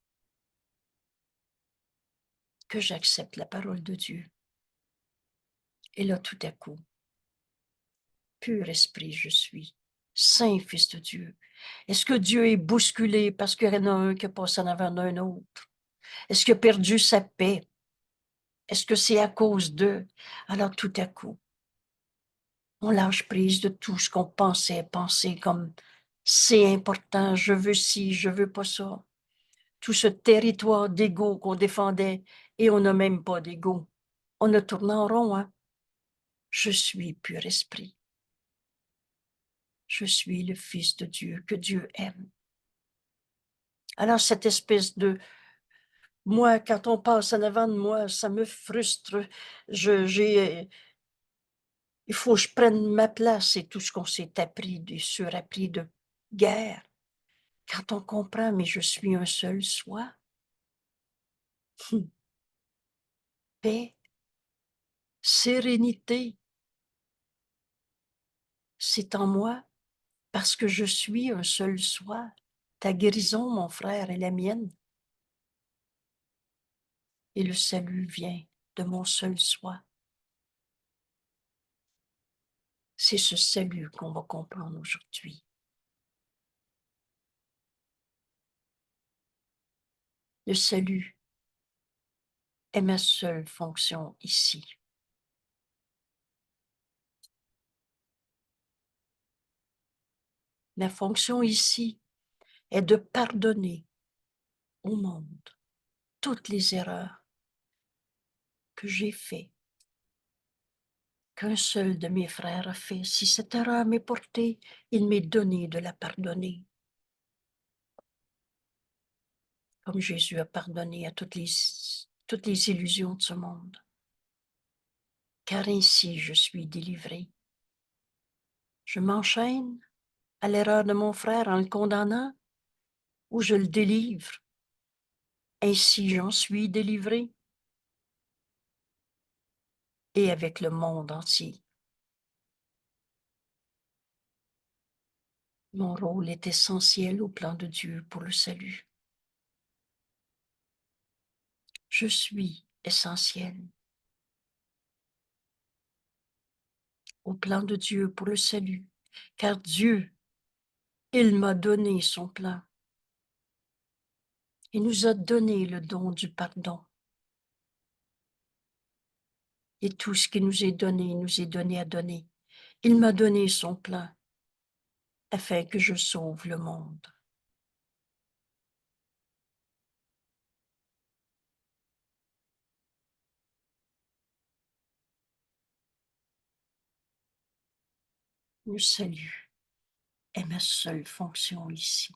Speaker 1: que j'accepte la parole de Dieu. Et là, tout à coup, pur esprit je suis, saint fils de Dieu. Est-ce que Dieu est bousculé parce qu'il y en a un qui passe en avant d'un autre? Est-ce qu'il a perdu sa paix? Est-ce que c'est à cause d'eux? Alors tout à coup, on lâche prise de tout ce qu'on pensait penser comme c'est important, je veux ci, je veux pas ça. Tout ce territoire d'ego qu'on défendait et on n'a même pas d'ego. On a tourné en rond, hein? Je suis pur esprit. Je suis le Fils de Dieu que Dieu aime. Alors cette espèce de moi, quand on passe en avant de moi, ça me frustre. Il faut que je prenne ma place et tout ce qu'on s'est appris, surappris de guerre. Quand on comprend, mais je suis un seul soi, paix, sérénité, c'est en moi parce que je suis un seul soi. Ta guérison, mon frère, est la mienne. Et le salut vient de mon seul soi. C'est ce salut qu'on va comprendre aujourd'hui. Le salut est ma seule fonction ici. Ma fonction ici est de pardonner au monde toutes les erreurs que j'ai faites, qu'un seul de mes frères a fait. Si cette erreur m'est portée, il m'est donné de la pardonner. Comme Jésus a pardonné à toutes les illusions de ce monde. Car ainsi je suis délivré. Je m'enchaîne à l'erreur de mon frère en le condamnant. où je le délivre. Ainsi j'en suis délivré, et avec le monde entier. Mon rôle est essentiel au plan de Dieu pour le salut. Je suis essentiel au plan de Dieu pour le salut, car Dieu, il m'a donné son plan. Il nous a donné le don du pardon. Et tout ce qui nous est donné à donner. Il m'a donné son plan afin que je sauve le monde. Le salut est ma seule fonction ici.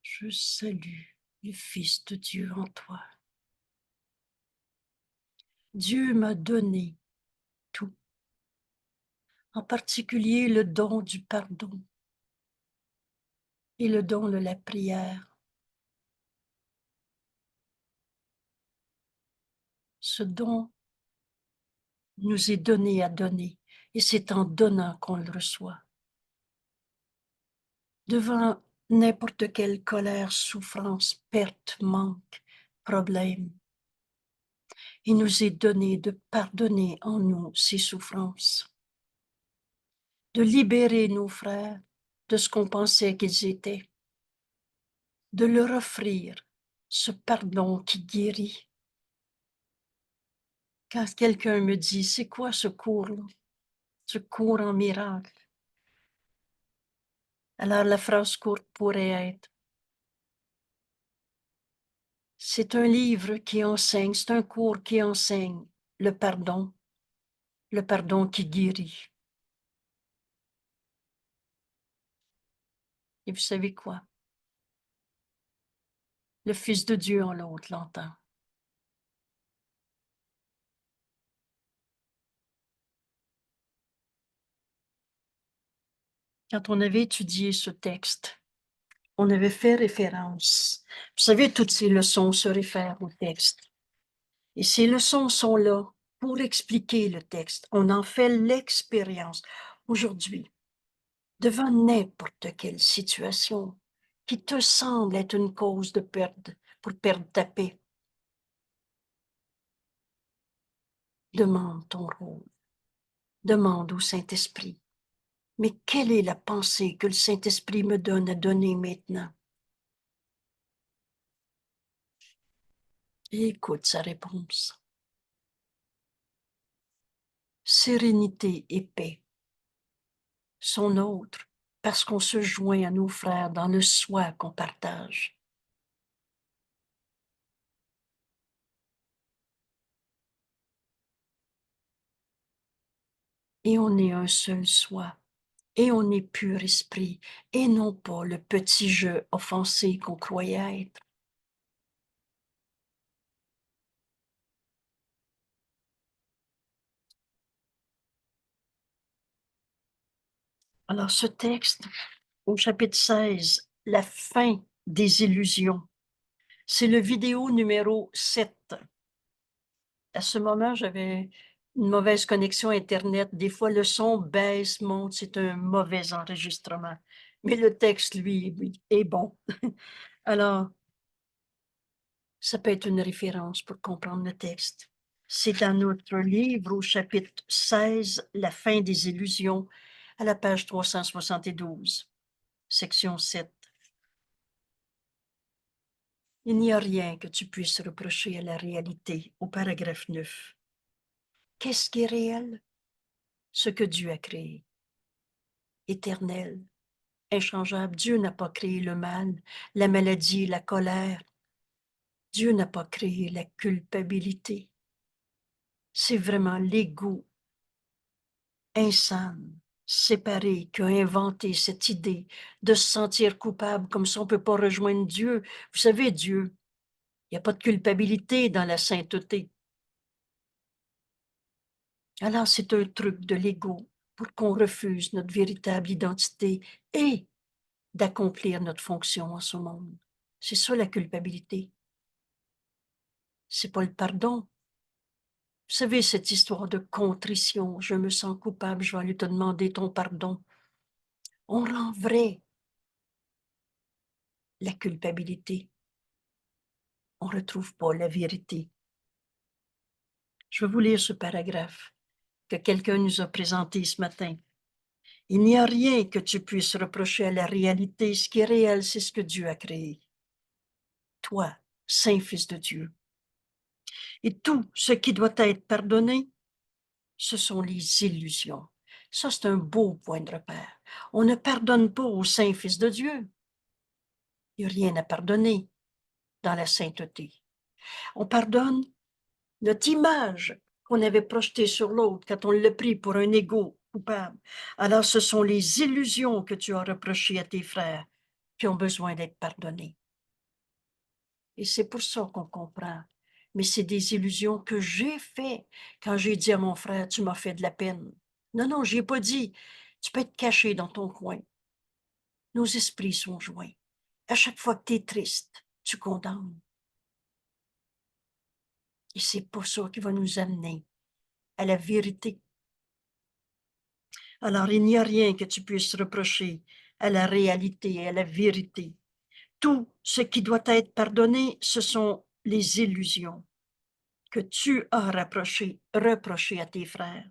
Speaker 1: Je salue le Fils de Dieu en toi. Dieu m'a donné tout, en particulier le don du pardon et le don de la prière. Ce don nous est donné à donner, et c'est en donnant qu'on le reçoit. Devant n'importe quelle colère, souffrance, perte, manque, problème, il nous est donné de pardonner en nous ces souffrances, de libérer nos frères de ce qu'on pensait qu'ils étaient, de leur offrir ce pardon qui guérit. Quand quelqu'un me dit, c'est quoi ce cours-là? Ce cours en miracle. Alors la phrase courte pourrait être, C'est un livre qui enseigne, c'est un cours qui enseigne le pardon qui guérit. Et vous savez quoi? Le Fils de Dieu en l'autre l'entend. Quand on avait étudié ce texte, on avait fait référence. Vous savez, toutes ces leçons se réfèrent au texte. Et ces leçons sont là pour expliquer le texte. On en fait l'expérience aujourd'hui, devant n'importe quelle situation qui te semble être une cause de perte, pour perdre ta paix. Demande ton rôle. Demande au Saint-Esprit. Mais quelle est la pensée que le Saint-Esprit me donne à donner maintenant? Et écoute sa réponse. Sérénité et paix sont nôtres parce qu'on se joint à nos frères dans le soi qu'on partage. Et on est un seul soi, et on est pur esprit, et non pas le petit jeu offensé qu'on croyait être. Alors ce texte, au chapitre 16, la fin des illusions, c'est le vidéo numéro 7. À ce moment, j'avais une mauvaise connexion Internet. Des fois, le son baisse, monte, c'est un mauvais enregistrement. Mais le texte, lui, est bon. Alors, ça peut être une référence pour comprendre le texte. C'est dans notre livre au chapitre 16, La fin des illusions, à la page 372, section 7. Il n'y a rien que tu puisses reprocher à la réalité, au paragraphe 9. Qu'est-ce qui est réel? Ce que Dieu a créé. Éternel, inchangeable, Dieu n'a pas créé le mal, la maladie, la colère. Dieu n'a pas créé la culpabilité. C'est vraiment l'ego insane, séparé, qui a inventé cette idée de se sentir coupable, comme si on ne peut pas rejoindre Dieu. Vous savez, Dieu, il n'y a pas de culpabilité dans la sainteté. Alors, c'est un truc de l'ego pour qu'on refuse notre véritable identité et d'accomplir notre fonction en ce monde. C'est ça la culpabilité. C'est pas le pardon. Vous savez, cette histoire de contrition, je me sens coupable, je vais aller te demander ton pardon. On rend vrai la culpabilité. On ne retrouve pas la vérité. Je vais vous lire ce paragraphe que quelqu'un nous a présenté ce matin. Il n'y a rien que tu puisses reprocher à la réalité. Ce qui est réel, c'est ce que Dieu a créé. Toi, Saint Fils de Dieu. Et tout ce qui doit être pardonné, ce sont les illusions. Ça, c'est un beau point de repère. On ne pardonne pas au Saint Fils de Dieu. Il n'y a rien à pardonner dans la sainteté. On pardonne notre image qu'on avait projetée sur l'autre quand on l'a pris pour un égo coupable. Alors, ce sont les illusions que tu as reprochées à tes frères qui ont besoin d'être pardonnées. Et c'est pour ça qu'on comprend. Mais c'est des illusions que j'ai fait quand j'ai dit à mon frère, tu m'as fait de la peine. Non, non, je n'ai pas dit, tu peux être caché dans ton coin. Nos esprits sont joints. À chaque fois que tu es triste, tu condamnes. Et c'est pour ça qui va nous amener à la vérité. Alors, il n'y a rien que tu puisses reprocher à la réalité et à la vérité. Tout ce qui doit être pardonné, ce sont les illusions que tu as reprochées à tes frères.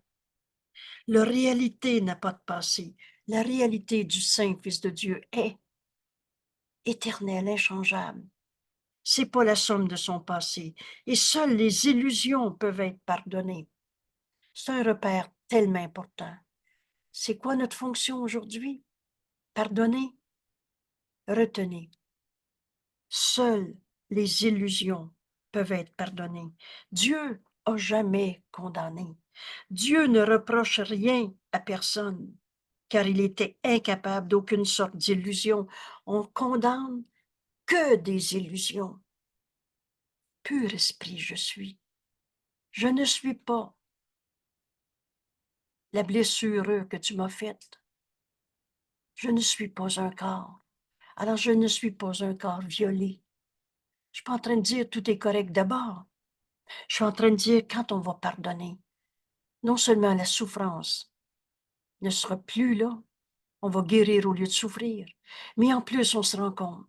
Speaker 1: La réalité n'a pas de passé. La réalité du Saint Fils de Dieu est éternelle, inchangeable. C'est pas la somme de son passé. Et seules les illusions peuvent être pardonnées. C'est un repère tellement important. C'est quoi notre fonction aujourd'hui? Pardonner, retenez. Seul les illusions peuvent être pardonnées. Dieu a jamais condamné. Dieu ne reproche rien à personne, car il était incapable d'aucune sorte d'illusion. On condamne que des illusions. Pur esprit je suis. Je ne suis pas la blessure que tu m'as faite. Je ne suis pas un corps. Alors je ne suis pas un corps violé. Je suis pas en train de dire tout est correct d'abord. Je suis en train de dire quand on va pardonner, non seulement la souffrance ne sera plus là, on va guérir au lieu de souffrir, mais en plus on se rend compte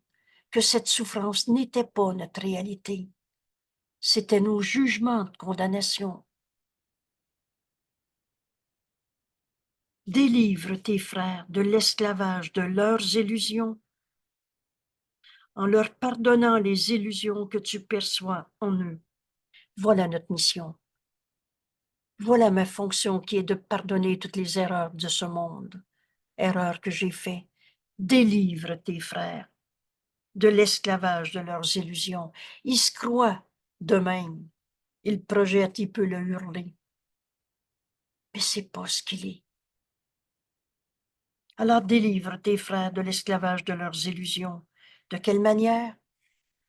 Speaker 1: que cette souffrance n'était pas notre réalité. C'était nos jugements de condamnation. Délivre tes frères de l'esclavage de leurs illusions en leur pardonnant les illusions que tu perçois en eux. Voilà notre mission. Voilà ma fonction qui est de pardonner toutes les erreurs de ce monde, erreurs que j'ai faites. Délivre tes frères de l'esclavage de leurs illusions. Ils se croient d'eux-mêmes. Ils projettent, ils peuvent le hurler. Mais c'est pas ce qu'il est. Alors délivre tes frères de l'esclavage de leurs illusions. De quelle manière?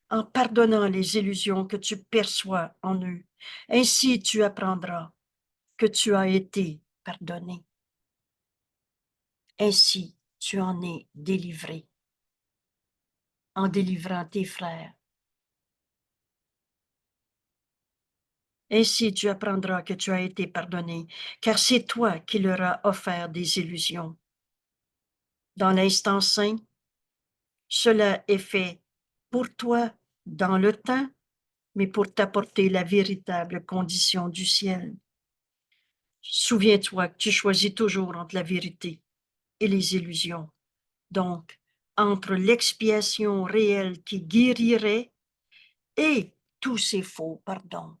Speaker 1: En pardonnant les illusions que tu perçois en eux. Ainsi tu apprendras que tu as été pardonné. Ainsi tu en es délivré, en délivrant tes frères. Ainsi tu apprendras que tu as été pardonné, car c'est toi qui leur as offert des illusions. Dans l'instant saint, cela est fait pour toi dans le temps, mais pour t'apporter la véritable condition du ciel. Souviens-toi que tu choisis toujours entre la vérité et les illusions. Donc, entre l'expiation réelle qui guérirait et tous ces faux pardons.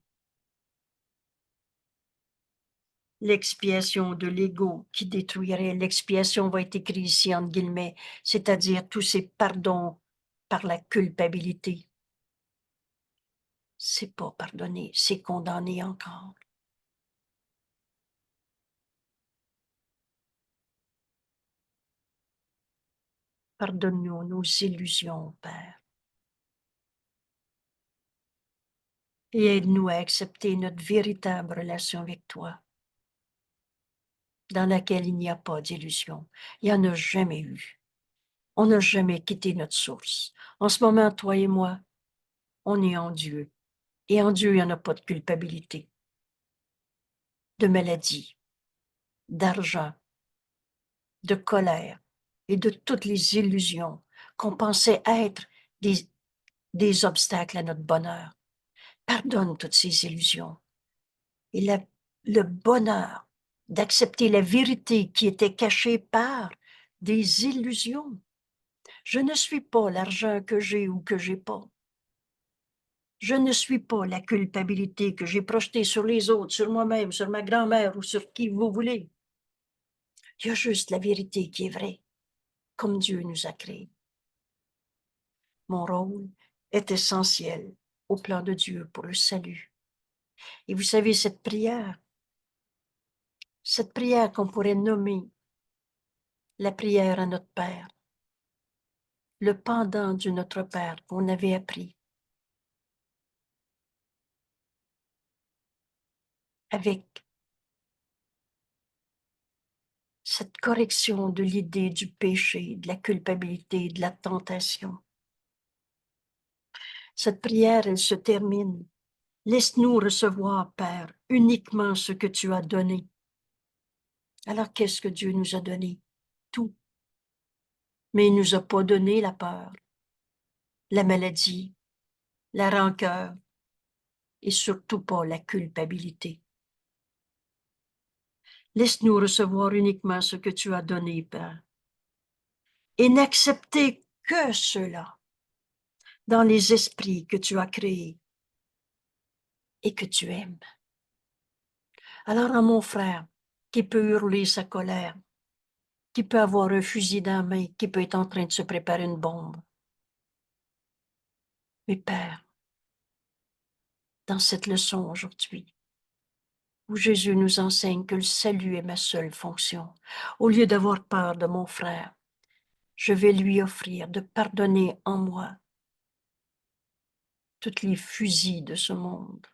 Speaker 1: L'expiation de l'ego qui détruirait, l'expiation va être écrit ici entre guillemets, c'est-à-dire tous ces pardons par la culpabilité. C'est pas pardonner, c'est condamner encore. Pardonne-nous nos illusions, Père, et aide-nous à accepter notre véritable relation avec toi, dans laquelle il n'y a pas d'illusion. Il n'y en a jamais eu. On n'a jamais quitté notre source. En ce moment, toi et moi, on est en Dieu. Et en Dieu, il n'y en a pas de culpabilité, de maladie, d'argent, de colère et de toutes les illusions qu'on pensait être des obstacles à notre bonheur. Pardonne toutes ces illusions. Et le bonheur d'accepter la vérité qui était cachée par des illusions. Je ne suis pas l'argent que j'ai ou que j'ai pas. Je ne suis pas la culpabilité que j'ai projetée sur les autres, sur moi-même, sur ma grand-mère ou sur qui vous voulez. Il y a juste la vérité qui est vraie, comme Dieu nous a créés. Mon rôle est essentiel au plan de Dieu pour le salut. Et vous savez, cette prière qu'on pourrait nommer la prière à notre Père, le pendant du Notre Père qu'on avait appris, avec cette correction de l'idée du péché, de la culpabilité, de la tentation. Cette prière, elle se termine. Laisse-nous recevoir, Père, uniquement ce que tu as donné. Alors, qu'est-ce que Dieu nous a donné? Tout. Mais il ne nous a pas donné la peur, la maladie, la rancœur et surtout pas la culpabilité. Laisse-nous recevoir uniquement ce que tu as donné, Père, et n'accepter que cela dans les esprits que tu as créés et que tu aimes. Alors, à mon frère qui peut hurler sa colère, qui peut avoir un fusil dans la main, qui peut être en train de se préparer une bombe, Mais Père, dans cette leçon aujourd'hui, où Jésus nous enseigne que le salut est ma seule fonction, au lieu d'avoir peur de mon frère, je vais lui offrir de pardonner en moi toutes les fusils de ce monde,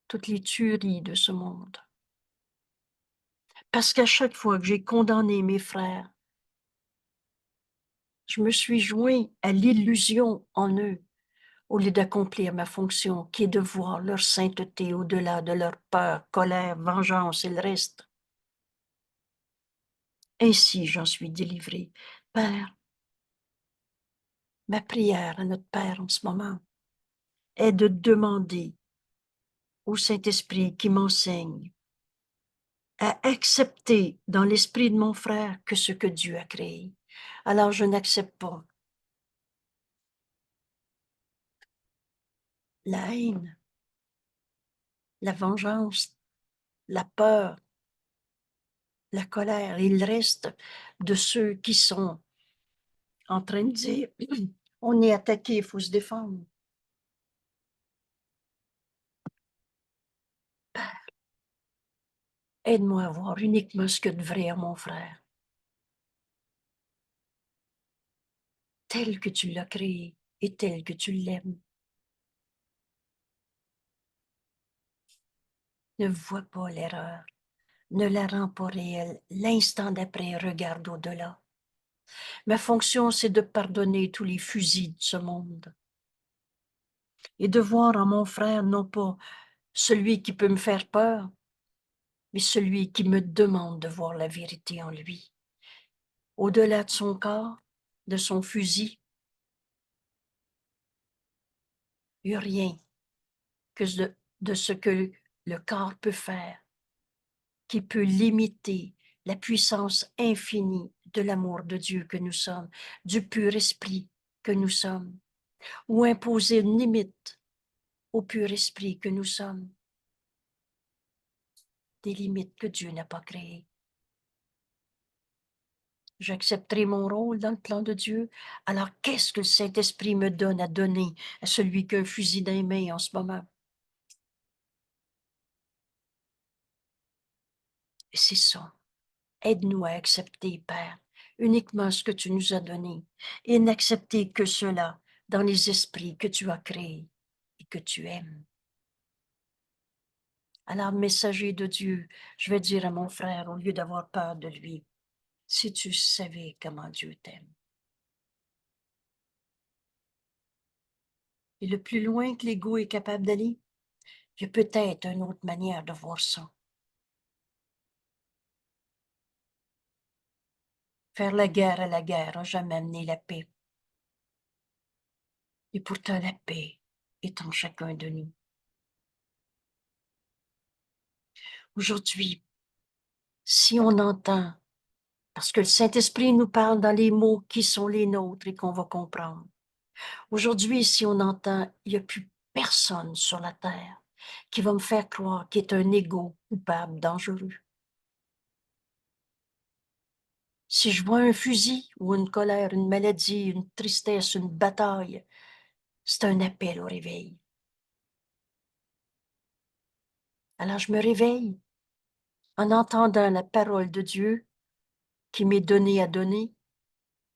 Speaker 1: toutes les tueries de ce monde. Parce qu'à chaque fois que j'ai condamné mes frères, je me suis joint à l'illusion en eux, au lieu d'accomplir ma fonction, qui est de voir leur sainteté au-delà de leur peur, colère, vengeance et le reste. Ainsi j'en suis délivré. Père, ma prière à notre Père en ce moment est de demander au Saint-Esprit qui m'enseigne à accepter dans l'esprit de mon frère que ce que Dieu a créé. Alors je n'accepte pas la haine, la vengeance, la peur, la colère. Il reste de ceux qui sont en train de dire on est attaqué, il faut se défendre. Aide-moi à voir uniquement ce que de vrai à mon frère, tel que tu l'as créé et tel que tu l'aimes. Ne vois pas l'erreur, ne la rends pas réelle. L'instant d'après, regarde au-delà. Ma fonction, c'est de pardonner tous les fusils de ce monde et de voir en mon frère non pas celui qui peut me faire peur, mais celui qui me demande de voir la vérité en lui. Au-delà de son corps, de son fusil, il n'y a rien que de ce que le corps peut faire, qui peut limiter la puissance infinie de l'amour de Dieu que nous sommes, du pur esprit que nous sommes, ou imposer une limite au pur esprit que nous sommes, des limites que Dieu n'a pas créées. J'accepterai mon rôle dans le plan de Dieu. Alors, qu'est-ce que le Saint-Esprit me donne à donner à celui qui a un fusil dans les mains en ce moment? Et c'est ça. Aide-nous à accepter, Père, uniquement ce que tu nous as donné et n'accepter que cela dans les esprits que tu as créés et que tu aimes. Alors, messager de Dieu, je vais dire à mon frère, au lieu d'avoir peur de lui, si tu savais comment Dieu t'aime. Et le plus loin que l'ego est capable d'aller, il y a peut-être une autre manière de voir ça. Faire la guerre à la guerre n'a jamais amené la paix. Et pourtant, la paix est en chacun de nous. Aujourd'hui, si on entend, parce que le Saint-Esprit nous parle dans les mots qui sont les nôtres et qu'on va comprendre. Aujourd'hui, si on entend, il n'y a plus personne sur la terre qui va me faire croire qu'il est un égo coupable, dangereux. Si je vois un fusil ou une colère, une maladie, une tristesse, une bataille, c'est un appel au réveil. Alors je me réveille en entendant la parole de Dieu qui m'est donnée à donner,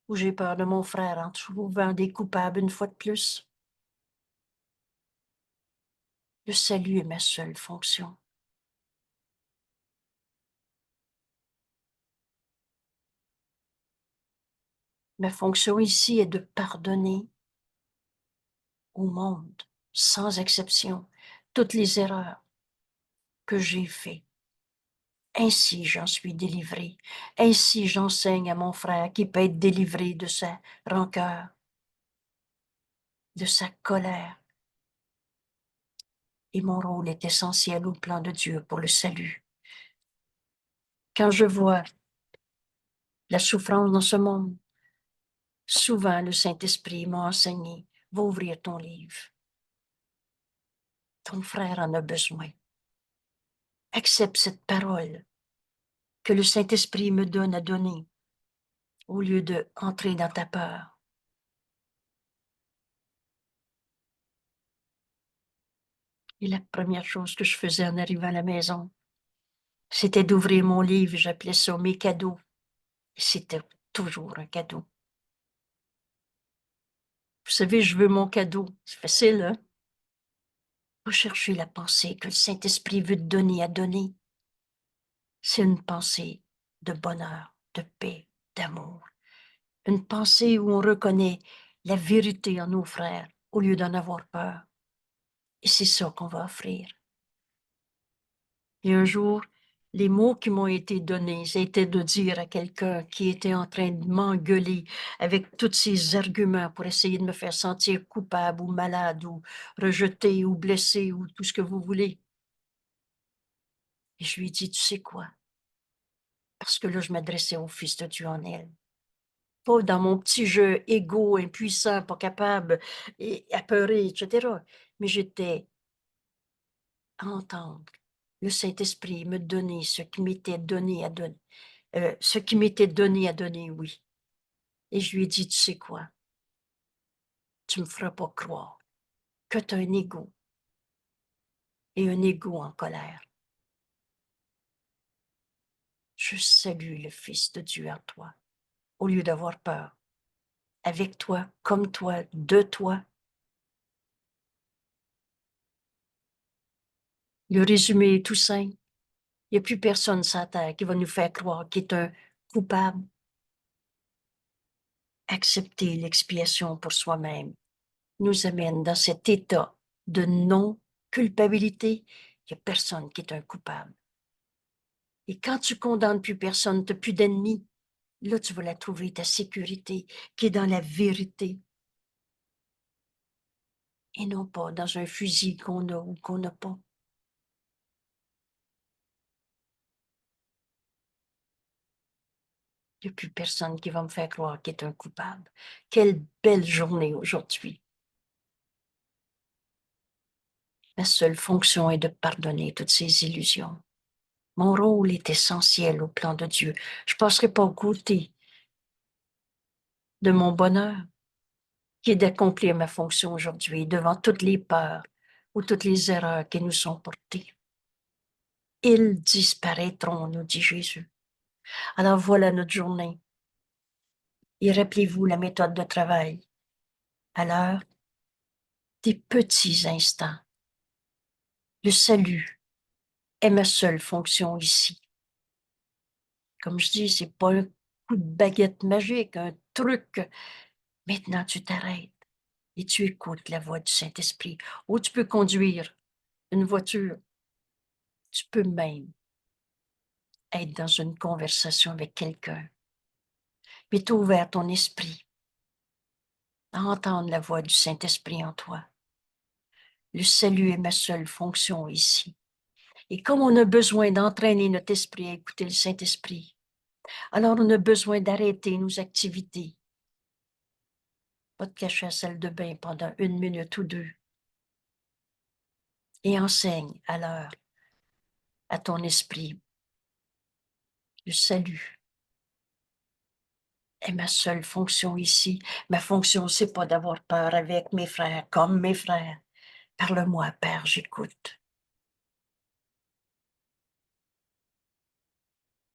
Speaker 1: ou j'ai peur de mon frère en trouvant des coupables une fois de plus. Le salut est ma seule fonction. Ma fonction ici est de pardonner au monde, sans exception, toutes les erreurs que j'ai faites. Ainsi j'en suis délivré. Ainsi j'enseigne à mon frère qui peut être délivré de sa rancœur, de sa colère. Et mon rôle est essentiel au plan de Dieu pour le salut. Quand je vois la souffrance dans ce monde, souvent le Saint-Esprit m'a enseigné, va ouvrir ton livre. Ton frère en a besoin. Accepte cette parole que le Saint-Esprit me donne à donner au lieu de entrer dans ta peur. Et la première chose que je faisais en arrivant à la maison, c'était d'ouvrir mon livre, et j'appelais ça mes cadeaux. Et c'était toujours un cadeau. Vous savez, je veux mon cadeau. C'est facile, hein? Faut chercher la pensée que le Saint-Esprit veut te donner à donner. C'est une pensée de bonheur, de paix, d'amour. Une pensée où on reconnaît la vérité en nos frères au lieu d'en avoir peur. Et c'est ça qu'on va offrir. Et un jour, les mots qui m'ont été donnés, c'était de dire à quelqu'un qui était en train de m'engueuler avec tous ces arguments pour essayer de me faire sentir coupable ou malade ou rejeté ou blessé ou tout ce que vous voulez. Et je lui ai dit, tu sais quoi? Parce que là, je m'adressais au Fils de Dieu en elle. Pas dans mon petit jeu égo, impuissant, pas capable, et apeuré, etc. Mais j'étais à entendre le Saint-Esprit me donner ce qui m'était donné à donner. Ce qui m'était donné à donner, oui. Et je lui ai dit, tu sais quoi? Tu me feras pas croire que tu as un ego et un ego en colère. Je salue le Fils de Dieu en toi, au lieu d'avoir peur. Avec toi, comme toi, de toi. Le résumé est tout simple. Il n'y a plus personne sur la terre qui va nous faire croire qu'il est un coupable. Accepter l'expiation pour soi-même nous amène dans cet état de non-culpabilité. Il n'y a personne qui est un coupable. Et quand tu condamnes plus personne, tu n'as plus d'ennemis. Là, tu vas la trouver, ta sécurité, qui est dans la vérité. Et non pas dans un fusil qu'on a ou qu'on n'a pas. Il n'y a plus personne qui va me faire croire qu'il est un coupable. Quelle belle journée aujourd'hui. Ma seule fonction est de pardonner toutes ces illusions. Mon rôle est essentiel au plan de Dieu. Je ne passerai pas au côté de mon bonheur, qui est d'accomplir ma fonction aujourd'hui devant toutes les peurs ou toutes les erreurs qui nous sont portées. Ils disparaîtront, nous dit Jésus. Alors voilà notre journée. Et rappelez-vous la méthode de travail. À l'heure des petits instants. Le salut est ma seule fonction ici. Comme je dis, c'est pas un coup de baguette magique, un truc. Maintenant, tu t'arrêtes et tu écoutes la voix du Saint-Esprit. Ou tu peux conduire une voiture. Tu peux même être dans une conversation avec quelqu'un. Mais tu as ouvert ton esprit à entendre la voix du Saint-Esprit en toi. Le salut est ma seule fonction ici. Et comme on a besoin d'entraîner notre esprit à écouter le Saint-Esprit, alors on a besoin d'arrêter nos activités. Va te cacher à la salle de bain pendant 1 minute ou 2 et enseigne à l'heure à ton esprit. Le salut est ma seule fonction ici. Ma fonction, c'est pas d'avoir peur avec mes frères, comme mes frères. Parle-moi, Père, j'écoute.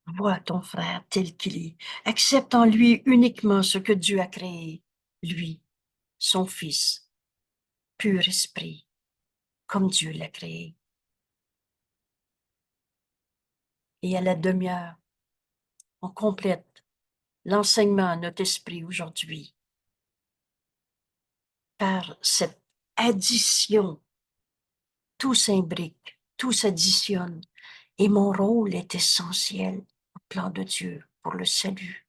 Speaker 1: Vois ton frère tel qu'il est. Accepte en lui uniquement ce que Dieu a créé. Lui, son Fils, pur esprit, comme Dieu l'a créé. Et à la demi-heure, on complète l'enseignement à notre esprit aujourd'hui par cette addition. Tout s'imbrique, tout s'additionne. Et mon rôle est essentiel au plan de Dieu pour le salut.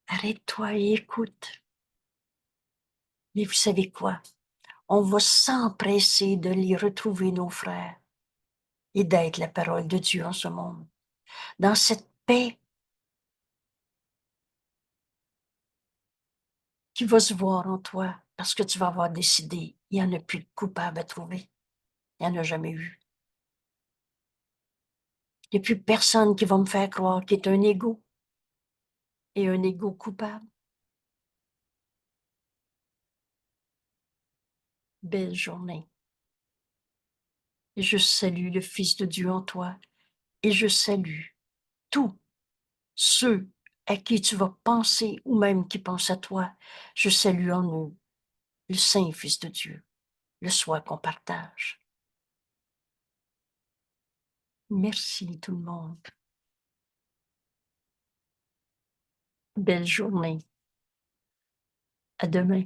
Speaker 1: Arrête-toi et écoute. Mais vous savez quoi? On va s'empresser de les retrouver, nos frères, et d'être la parole de Dieu en ce monde. Dans cette paix qui va se voir en toi, parce que tu vas avoir décidé, il n'y en a plus de coupable à trouver. Il n'y en a jamais eu. Il n'y a plus personne qui va me faire croire qu'il est un égo et un égo coupable. Belle journée. et je salue le Fils de Dieu en toi, et je salue tous ceux à qui tu vas penser ou même qui pensent à toi. Je salue en eux le Saint Fils de Dieu, le soi qu'on partage. Merci tout le monde. Belle journée. À demain.